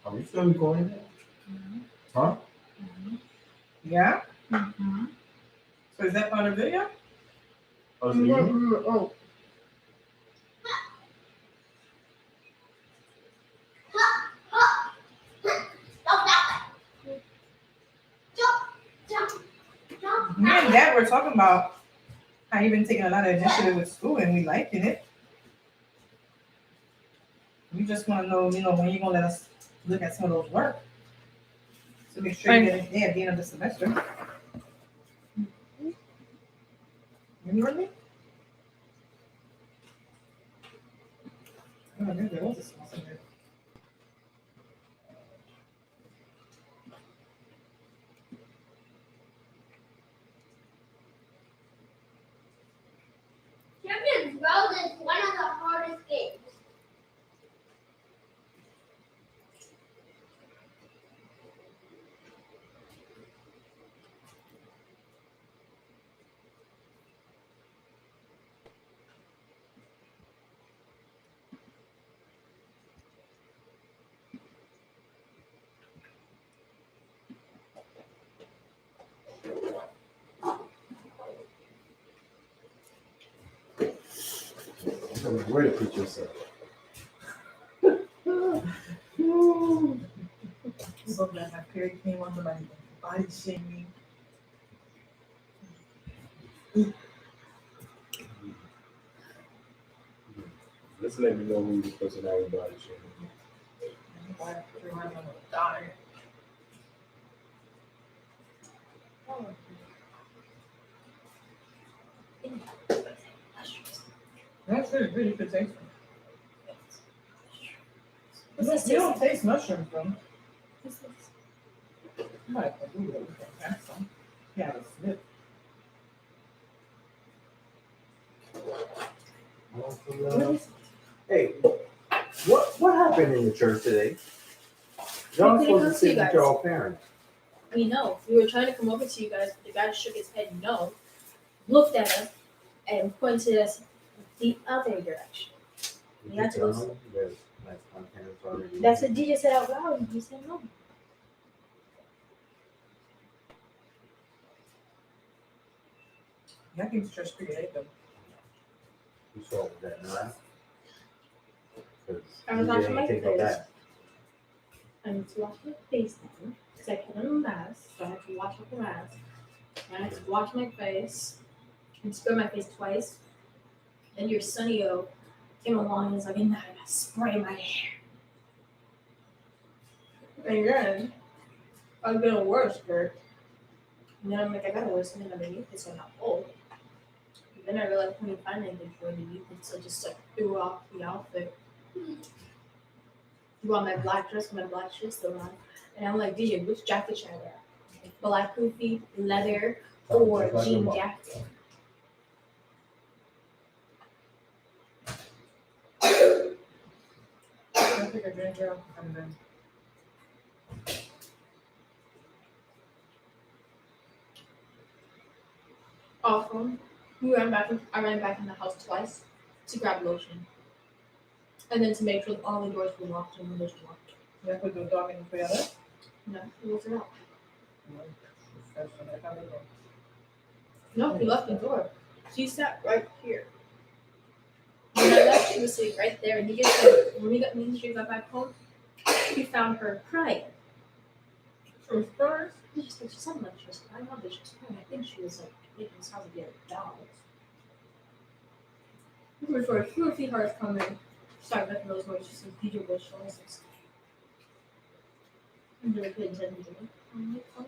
Are we still recording that? Huh? Yeah? Mm-hmm. So is that part of the video? Oh, so you? Oh, Me and Dad were talking about how you've been taking a lot of initiative with school and we liking it. We just want to know, when you're going to let us look at some of those work. So make sure you get it there at the end of the semester. You heard me? Oh, there was a small semester. Champions Road is one of the hardest games. Where to put yourself? So glad my period came on my body shaming. Let's let me know who the personality body should be. That's really good. You could taste them. What's this You don't taste? taste mushrooms, though. What's this? You might have to do that. We can pass some. Yeah, it's good. Hey, what happened in the church today? Y'all We couldn't supposed to go sit see you with guys. y'all parents. We know. We were trying to come over to you guys, but the guy shook his head no, looked at us, and pointed us the other direction. Did We had you to tell go. them that my parents already? That's what DJ said out loud, and he said no. I think the church creative. You saw with that, right? I was washing my face. I need to wash my face now, because I put on a mask, so I have to wash off the mask. And I have to wash my face, and spray my face twice. Then your Sunny-O came along and was like, nah, I gotta spray my hair. And then I was gonna wear a skirt. And then I'm like, I gotta wear something underneath it so I'm not cold. And then I realized I couldn't find anything for underneath it, so I just like threw off the outfit. Threw on my black dress, my black shirt still on. And I'm like, DJ, which jacket should I wear? Black poofy, leather, or Just like jean your mom. jacket? I'll take a drink, girl, and then Awesome. I ran back in the house twice to grab lotion. And then to make sure all the doors were locked and windows were locked. you have to do dog in the toilet. No, he wasn't out. Professional, I can't do No, he left the door. She sat right here. When I left, she was sitting right there. And he gets like, when she got back home, he found her crying. True stories. She sounded like she was crying. I don't know that she was crying. I think she was like making sounds like dogs. For a few hours coming, started making those noises. She said, DJ Bush noises. I'm really paying attention to me. I'm like, oh,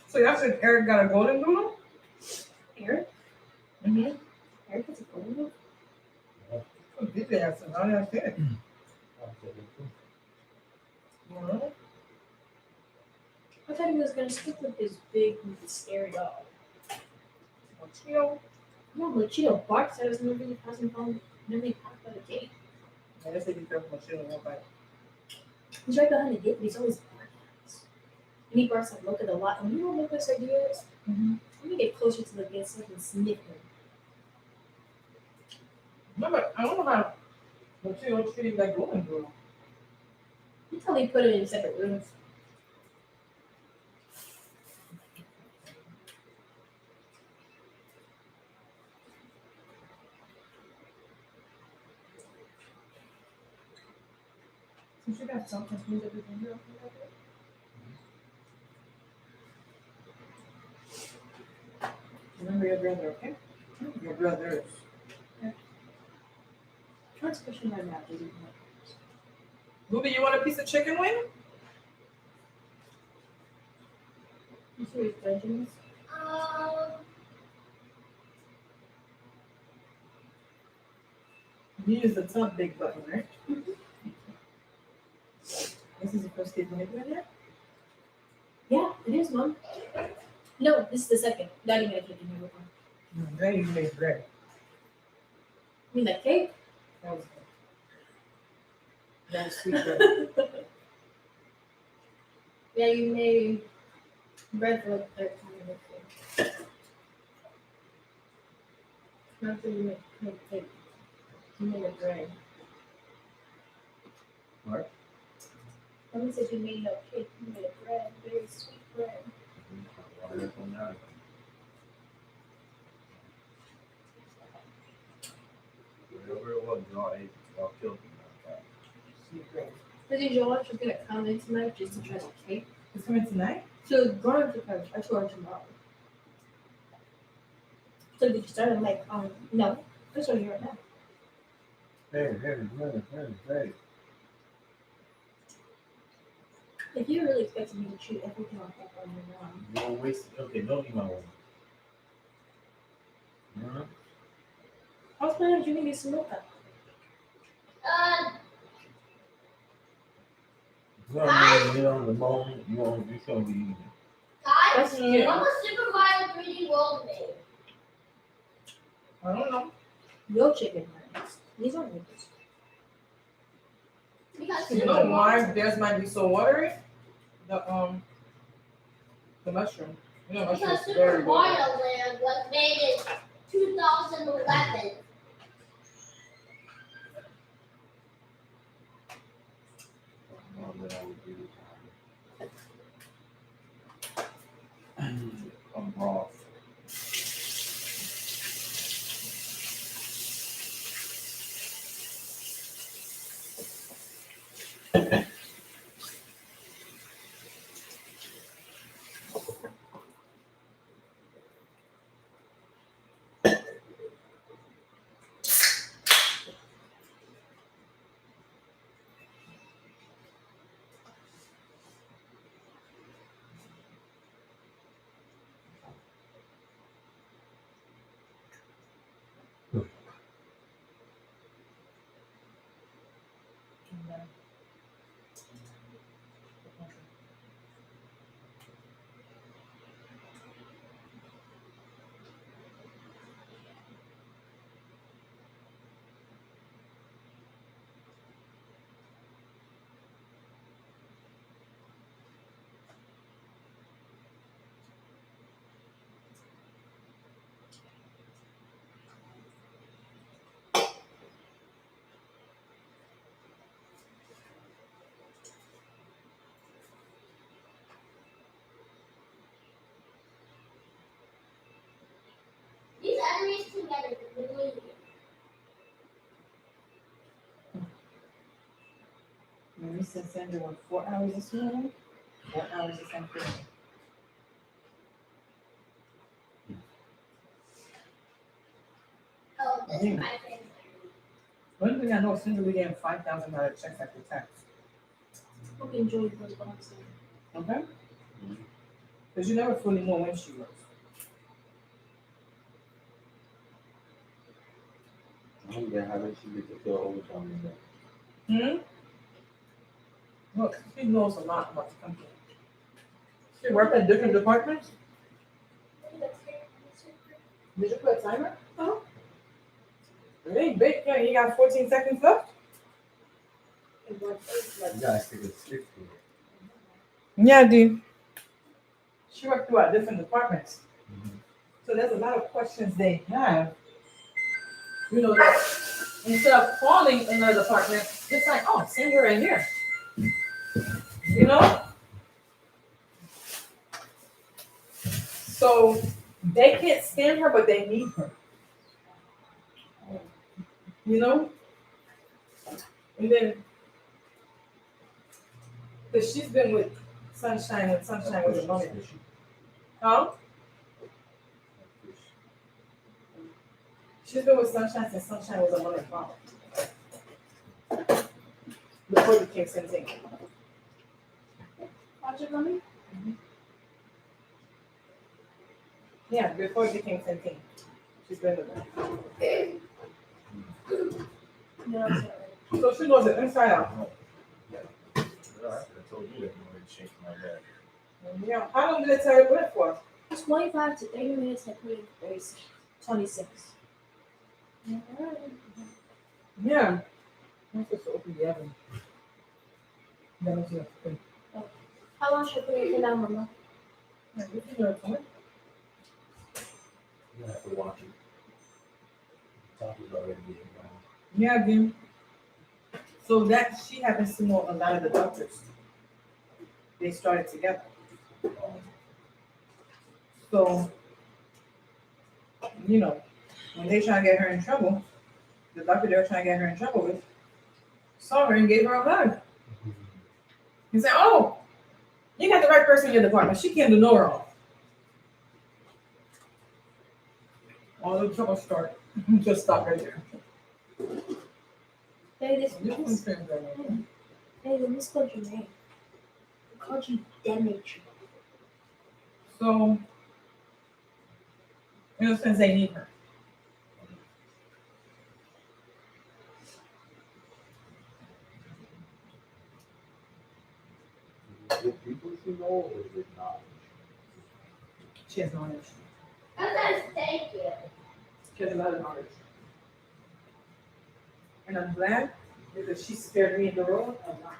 So y'all said Eric got a golden doodle? Eric? Mm-hmm. Eric has a golden doodle? Oh, DJ has some. I don't understand. Mm-hmm. I thought he was gonna stick with his big, scary dog. Cheeto. No, but Cheeto barks at us and nobody passing home. Nobody passed by the gate. I guess they be careful with Cheeto, won't bite. He's right behind the gate, but he's always barking at us. And he barks like, look at the lot. And you know what my best idea is? Mm-hmm. Let me get closer to the gate so I can sniff him. No, but I don't know how the Cheeto treated that golden doodle. You tell me put him in separate rooms. So she got something to do with everything here. Remember your brother, okay? Your brothers. What's pushing my mouth? Is it Ruby, you want a piece of chicken wing? you see his dungeons? You use the top big button, right? This is the first kid when in there? Yeah, it is, Mom. No, this is the second. Daddy made a cake in here with him. Then you made bread. You mean that cake? That was good. That was sweet bread. Yeah, you made bread for like 13 minutes. Not that you made cake. You made a bread. What? Mommy said you made no cake. You made a bread. Very sweet bread. Whatever it was, y'all ate, y'all killed me. Sweet bread. But did your lunch was gonna come in tonight just to try the cake? It's coming tonight? So going to come. I told her tomorrow. So did you start? I'm like, no. I'm starting right now. Hey. Like you really expected me to chew everything off that on your mom. You don't waste it. Okay, don't eat my one. I was planning on drinking this mocha. You on the bone, you shouldn't be eating. Guys, That's cute. what was Super Mario 3D World made? I don't know. Your chicken nuggets. These are nuggets. Because You Super know Mario, why theirs might be so watery? The mushroom. You know because mushroom's Super very Mario watery. Land was made in 2011. I'm raw. sent Sandra what, 4 hours this morning? 4 hours this afternoon. Oh, this is my favorite. One thing I know, Sandra, we getting $5,000 checks after tax. Hope you enjoyed those boxes. Okay? Because you never fully know when she works. I wonder how did she get to feel overtime in that? Look, she knows a lot about the company. She worked at different departments. Did you put a timer? Oh. It ain't big, yeah, you got 14 seconds left. You gotta stick a stick to it. Yeah, dude. She worked throughout different departments. Mhm. So there's a lot of questions they have. You know, that instead of calling another department, it's like, oh, send her in here. You know? So they can't stand her, but they need her. You know? And then, because she's been with Sunshine when Sunshine was a woman. Huh? She's been with Sunshine since Sunshine was a woman. Before it became Sensei. Watch it, mommy. Yeah, before it became Sensei. She's been with them. No, sorry. So she knows it inside out. Yeah, I should have told you that you wanted to change my dad. Yeah. How long did it tell you to put it for? 25 to 30 minutes. I put in 36. 26. Yeah. I'm supposed to open the oven. That was your thing. How long should I put it for now, mama? Yeah, you can do it for me. You have to watch it. Talk about it being gone. Yeah, Jim. So that she happens to know a lot of the doctors. They started together. So, you know, when they try to get her in trouble, the doctor they were trying to get her in trouble with saw her and gave her a hug. He said, oh, you got the right person in your department. She can't do no wrong. All the trouble started. Just stop right there. Hey, this You can is. spend that on. Hey, they misspelled your name. They called you Demetri. So, in a sense, they need her. Is it people she know or is it not? She has knowledge. Sometimes thank you. She has a lot of knowledge. And I'm glad because she spared me in the road a lot.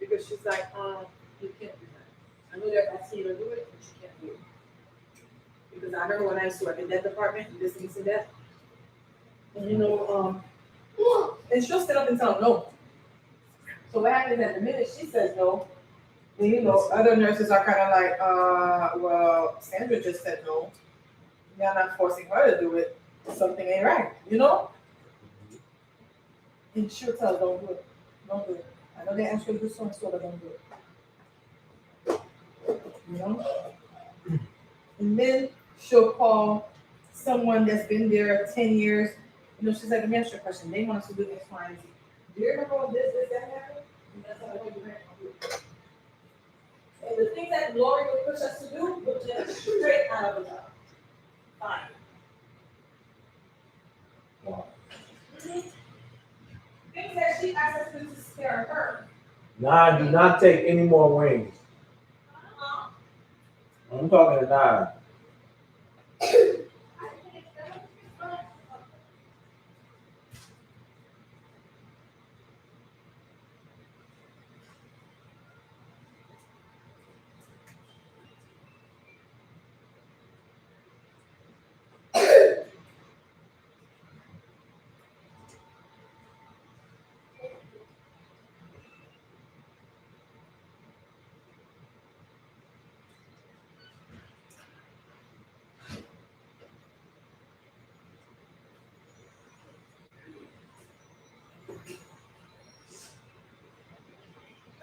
Because she's like, you can't do that. I know they're asking you to do it, but you can't do it. Because I remember when I used to work in that department, this and that. And you know, and she'll sit up and tell them no. So what happens at the minute she says no, then you know, other nurses are kind of like, well, Sandra just said no. You're not forcing her to do it. Something ain't right, you know? And she'll tell, don't do it. Don't do it. I know they ask you to do so and so, but don't do it. You know? And then she'll call someone that's been there 10 years. You know, she's like, let me ask you a question. They want us to do X, Y, and Z. Do you remember when this, that happened? And that's how I know you ran from it. And the things that Lori would push us to do would just straight out of the job. Fine. Wow. Things that she asked us to do to scare her. Nah, do not take any more wings. I'm talking to Nah.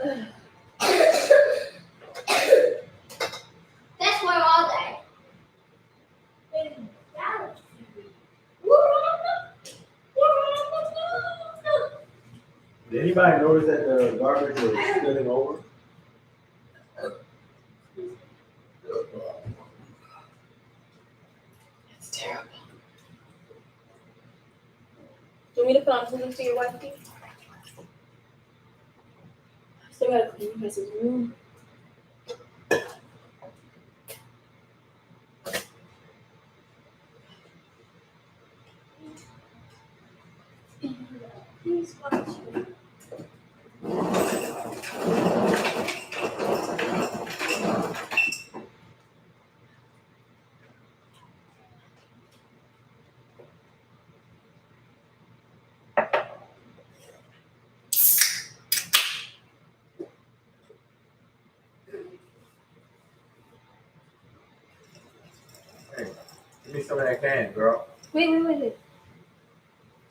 That's where are they? Did anybody notice that the garbage was spilling over? That's terrible. Do you want me to put on something for your wife, please? Still gotta clean you guys' room. Please watch me. Give me some of that can, girl. Wait.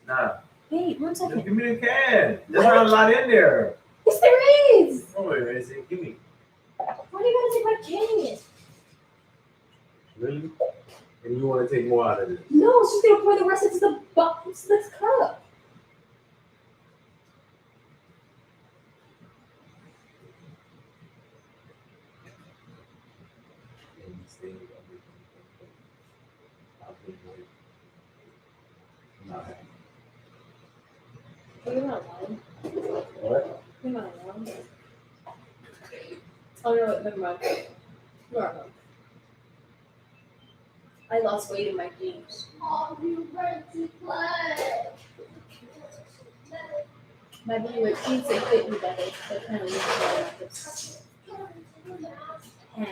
Nah. Wait, 1 Just second. give me the can. There's not a lot in there. Yes, there is. Oh, wait, wait, see, give me. Why do you gotta take my can? Really? And you want to take more out of this? No, she's gonna pour the rest into the box, this cup. You're not lying. What? You're not lying. Oh no, never mind. You are wrong. I lost weight in my jeans. Oh, you ready to play? My blue jeans, they fit me better. They kind of look like this. And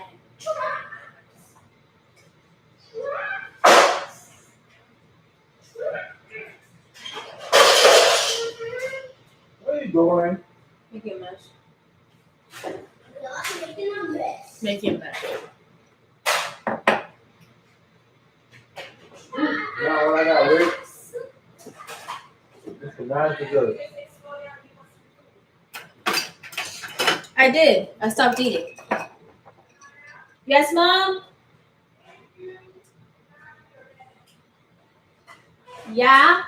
What are you doing? making a mess. Not making a mess. Making a mess. No, I got wait. This is not good. I did. I stopped eating. Yes, Mom? Yeah?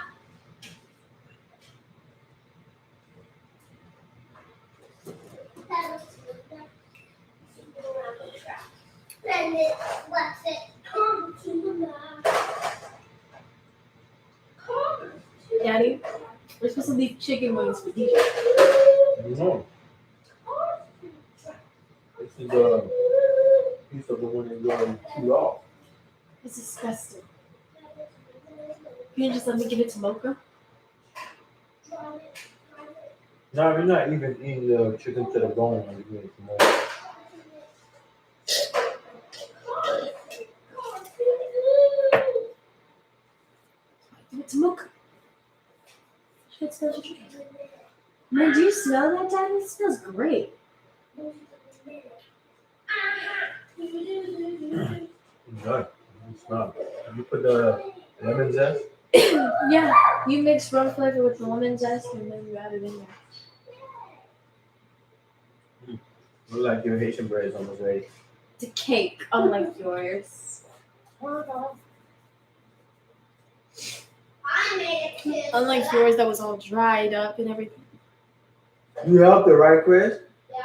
Then it lets it come to the mouth. Daddy? We're supposed to leave chicken wings for DJ. No. This is a piece of the one that's going to shoot off. It's disgusting. Can you just let me give it to Mocha? No, you're not even eating the chicken to the bone. You're doing some more. Give it to Mocha. It smells like chicken. Man, do you smell that, Daddy? It smells great. Good. You smell it. You put the lemon zest? Yeah, you mix rum flavor with the lemon zest and then you add it in there. Look like your Haitian bread is almost ready. It's a cake, unlike yours. I made a kid. Unlike yours that was all dried up and everything. You helped it, right, Chris? Yeah.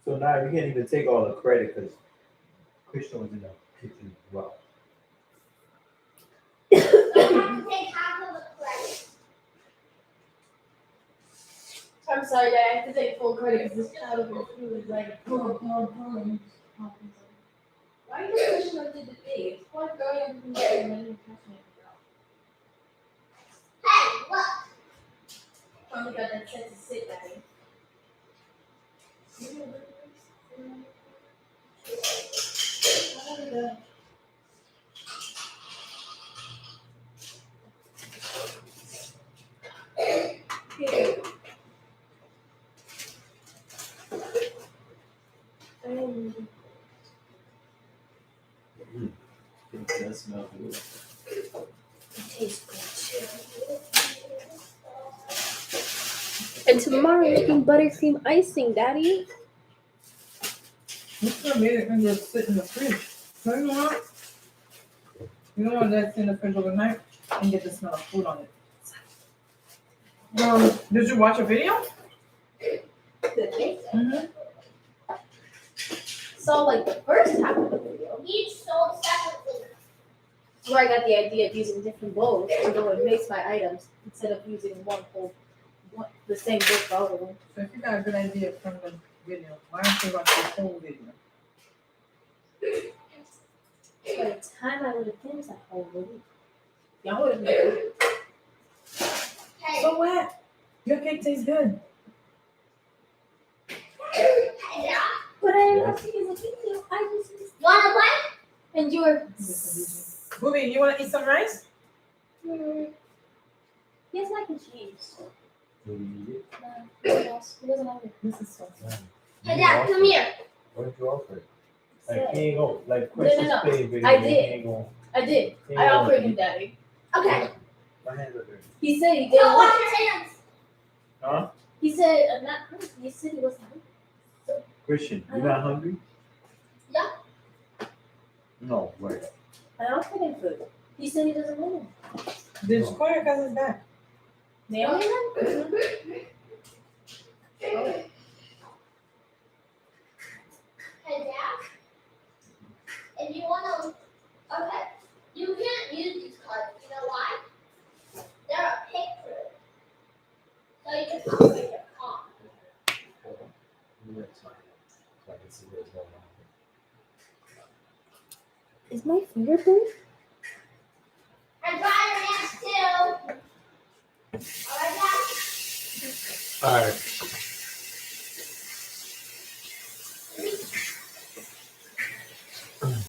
So now you can't even take all the credit because Christian was in the kitchen as well. I have to take half of the credit. I'm sorry, Dad. I have to take full credit because this child over here was like, boom. Why are you pushing up to the thing? It's fun going up to the thing and then you're pushing it. Hey, look. Finally got that sense of sit, Daddy. It does smell good. It tastes good too. And tomorrow we're making buttercream icing, Daddy. It's gonna be it and just sit in the fridge. So you know what? You don't want that in the fridge overnight and get the smell of food on it. Did you watch a video? The cake. Mm-hmm. Saw like the first half of the video Each sold separately. where I got the idea of using different bowls to go and mix my items instead of using the same bowl for all of them. So if you got a good idea from the video, why don't you watch the whole video? By the time I would have finished that whole movie, y'all would have been. Hey, So what? Your cake tastes good. yeah. But I didn't watch it as a video. I just Wanna play? and you're. Booby, you wanna eat some rice? Yes, mac and cheese. Did you eat it? What else? He doesn't have it. This is so Hey, Dad, come here. What did you offer? Like he ain't gonna like No, Christmas no. Day video. I he did. ain't gonna- I did. he ain't I gonna offered eat. him, Daddy. Okay. My hands are dirty. He said he Go didn't. wash your hands. Huh? He said not hungry. He said he wasn't hungry. Christian, you not hungry? Yeah. No, wait. I offered him food. He said he doesn't want it. Did you call your cousins back? Naomi? Hey, Dad. If you wanna, okay, you can't use these cards. You know why? They're a picture. So you can operate your card. That's fine. So I can see what's going on. Is my finger burnt? And dry your hands too. Alright, Dad? Alright.